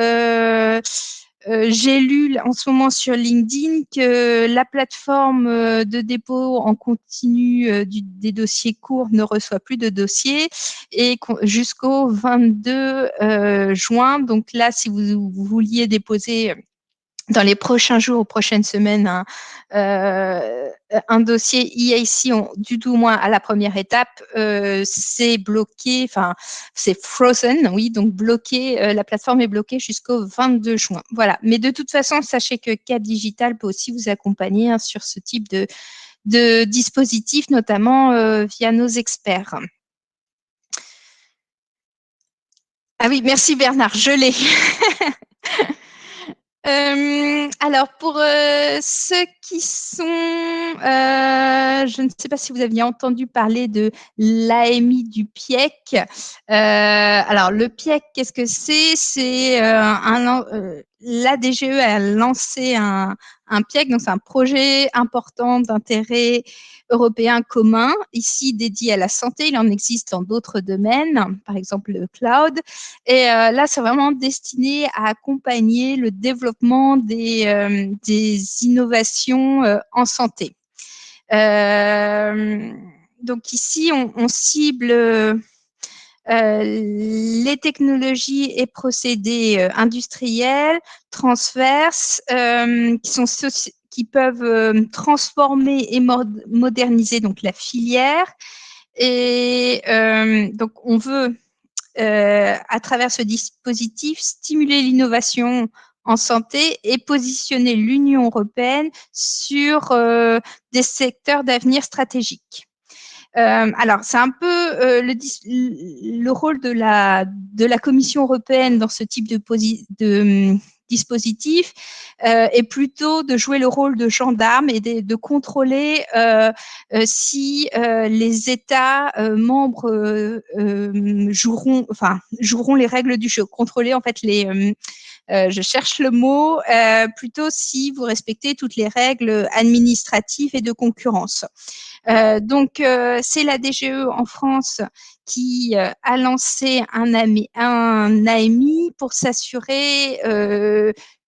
j'ai lu en ce moment sur LinkedIn que la plateforme de dépôt en continu des dossiers courts ne reçoit plus de dossiers et jusqu'au 22 juin. Donc là, si vous vouliez déposer dans les prochains jours ou prochaines semaines un dossier EIC, du tout moins à la première étape, c'est bloqué, enfin c'est frozen, oui, donc bloqué, la plateforme est bloquée jusqu'au 22 juin. Voilà, mais de toute façon, sachez que Cap Digital peut aussi vous accompagner sur ce type de dispositif, notamment via nos experts. Ah oui, merci Bernard, je l'ai. Alors, pour ceux qui sont, je ne sais pas si vous aviez entendu parler de l'AMI du PIEC. Alors, le PIEC, qu'est-ce que c'est? C'est l'ADGE a lancé un PIEC, donc c'est un projet important d'intérêt européen commun, ici dédié à la santé. Il en existe dans d'autres domaines, par exemple le cloud. Et là, c'est vraiment destiné à accompagner le développement des innovations en santé. Donc ici, on cible les technologies et procédés industriels, transverses, qui peuvent transformer et moderniser donc la filière. Et donc, on veut, à travers ce dispositif, stimuler l'innovation en santé et positionner l'Union européenne sur des secteurs d'avenir stratégiques. Alors, c'est un peu le rôle de la Commission européenne dans ce type de dispositif est plutôt de jouer le rôle de gendarme et de contrôler si les États membres joueront les règles du jeu, contrôler en fait je cherche le mot, plutôt si vous respectez toutes les règles administratives et de concurrence. Donc, c'est la DGE en France qui a lancé un AMI pour s'assurer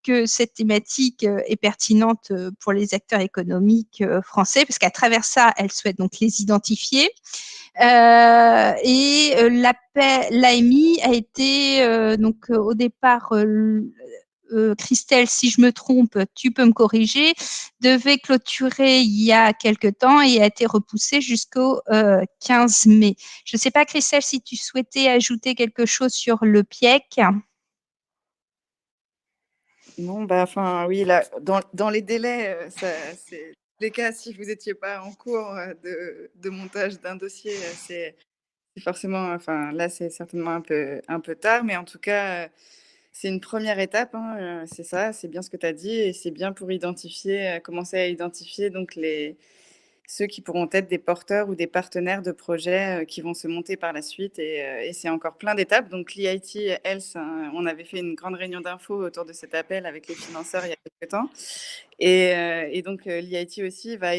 que cette thématique est pertinente pour les acteurs économiques français, parce qu'à travers ça, elle souhaite donc les identifier. L'AMI a été donc au départ Christelle, si je me trompe, tu peux me corriger, devait clôturer il y a quelque temps et a été repoussée jusqu'au 15 mai. Je ne sais pas, Christelle, si tu souhaitais ajouter quelque chose sur le PIEC.
Non, bah, enfin, oui, là, dans les délais, c'est les cas, si vous n'étiez pas en cours de montage d'un dossier, c'est forcément, enfin, là, c'est certainement un peu tard, mais en tout cas, c'est une première étape, hein, c'est ça, c'est bien ce que tu as dit, et c'est bien pour identifier, commencer à identifier donc ceux qui pourront être des porteurs ou des partenaires de projets qui vont se monter par la suite. Et c'est encore plein d'étapes. Donc l'EIT Health, on avait fait une grande réunion d'infos autour de cet appel avec les financeurs il y a quelques temps. Et donc l'EIT aussi va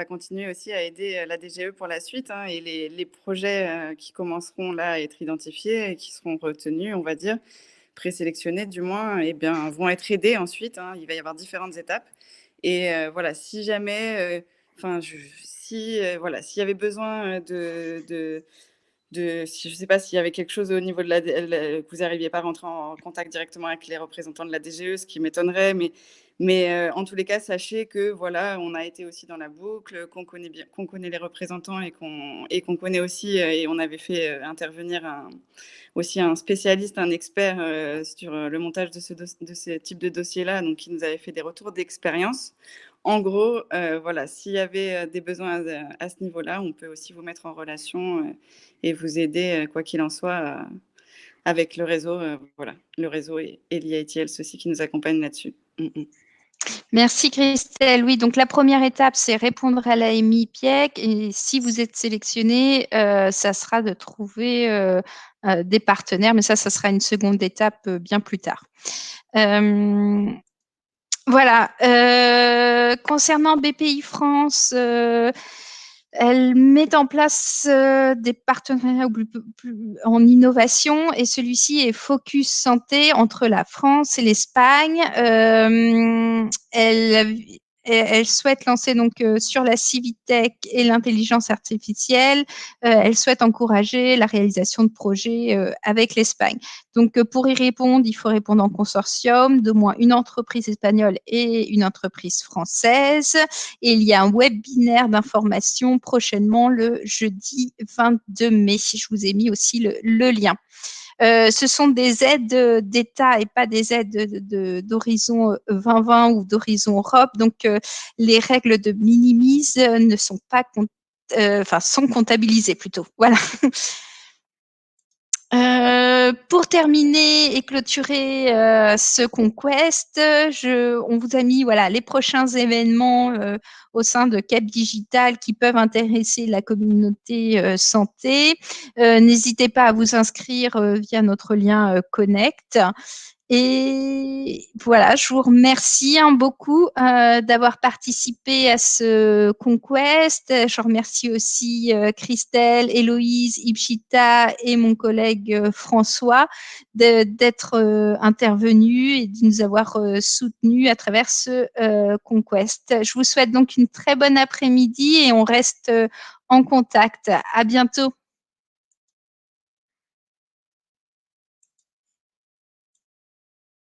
continuer aussi à aider la DGE pour la suite. Hein, et les projets qui commenceront là à être identifiés et qui seront retenus, on va dire, présélectionnés du moins, eh bien, vont être aidés ensuite. Hein, il va y avoir différentes étapes. Et voilà, si jamais... Enfin, si voilà, s'il y avait besoin si je sais pas s'il y avait quelque chose au niveau de que vous n'arriviez pas à rentrer en contact directement avec les représentants de la DGE, ce qui m'étonnerait, mais en tous les cas, sachez que voilà, on a été aussi dans la boucle, qu'on connaît les représentants et qu'on connaît aussi, et on avait fait intervenir aussi un spécialiste, un expert sur le montage de ce type de dossier-là, donc qui nous avait fait des retours d'expérience. En gros, voilà, s'il y avait des besoins à ce niveau-là, on peut aussi vous mettre en relation et vous aider, quoi qu'il en soit, avec le réseau, voilà, le réseau et l'IITL, ceux-ci qui nous accompagnent là-dessus.
Merci Christelle. Oui, donc la première étape, c'est répondre à l'AMI PIEC. Et si vous êtes sélectionné, ça sera de trouver des partenaires, mais ça sera une seconde étape bien plus tard. Voilà. Concernant BPI France, elle met en place des partenariats en innovation et celui-ci est Focus Santé entre la France et l'Espagne. Elle souhaite lancer donc sur la civitech et l'intelligence artificielle. Elle souhaite encourager la réalisation de projets avec l'Espagne. Donc, pour y répondre, il faut répondre en consortium d'au moins une entreprise espagnole et une entreprise française. Et il y a un webinaire d'information prochainement le jeudi 22 mai. Je vous ai mis aussi le lien. Ce sont des aides d'État et pas des aides d'Horizon 2020 ou d'Horizon Europe. Donc, les règles de minimise ne sont pas sont comptabilisées plutôt. Voilà. Pour terminer et clôturer ce Conquest, on vous a mis voilà, les prochains événements au sein de Cap Digital qui peuvent intéresser la communauté santé. N'hésitez pas à vous inscrire via notre lien Connect. Et voilà, je vous remercie beaucoup d'avoir participé à ce Conquest. Je remercie aussi Christelle, Héloïse, Ibchita et mon collègue François d'être intervenus et de nous avoir soutenus à travers ce Conquest. Je vous souhaite donc une très bonne après-midi et on reste en contact. À bientôt.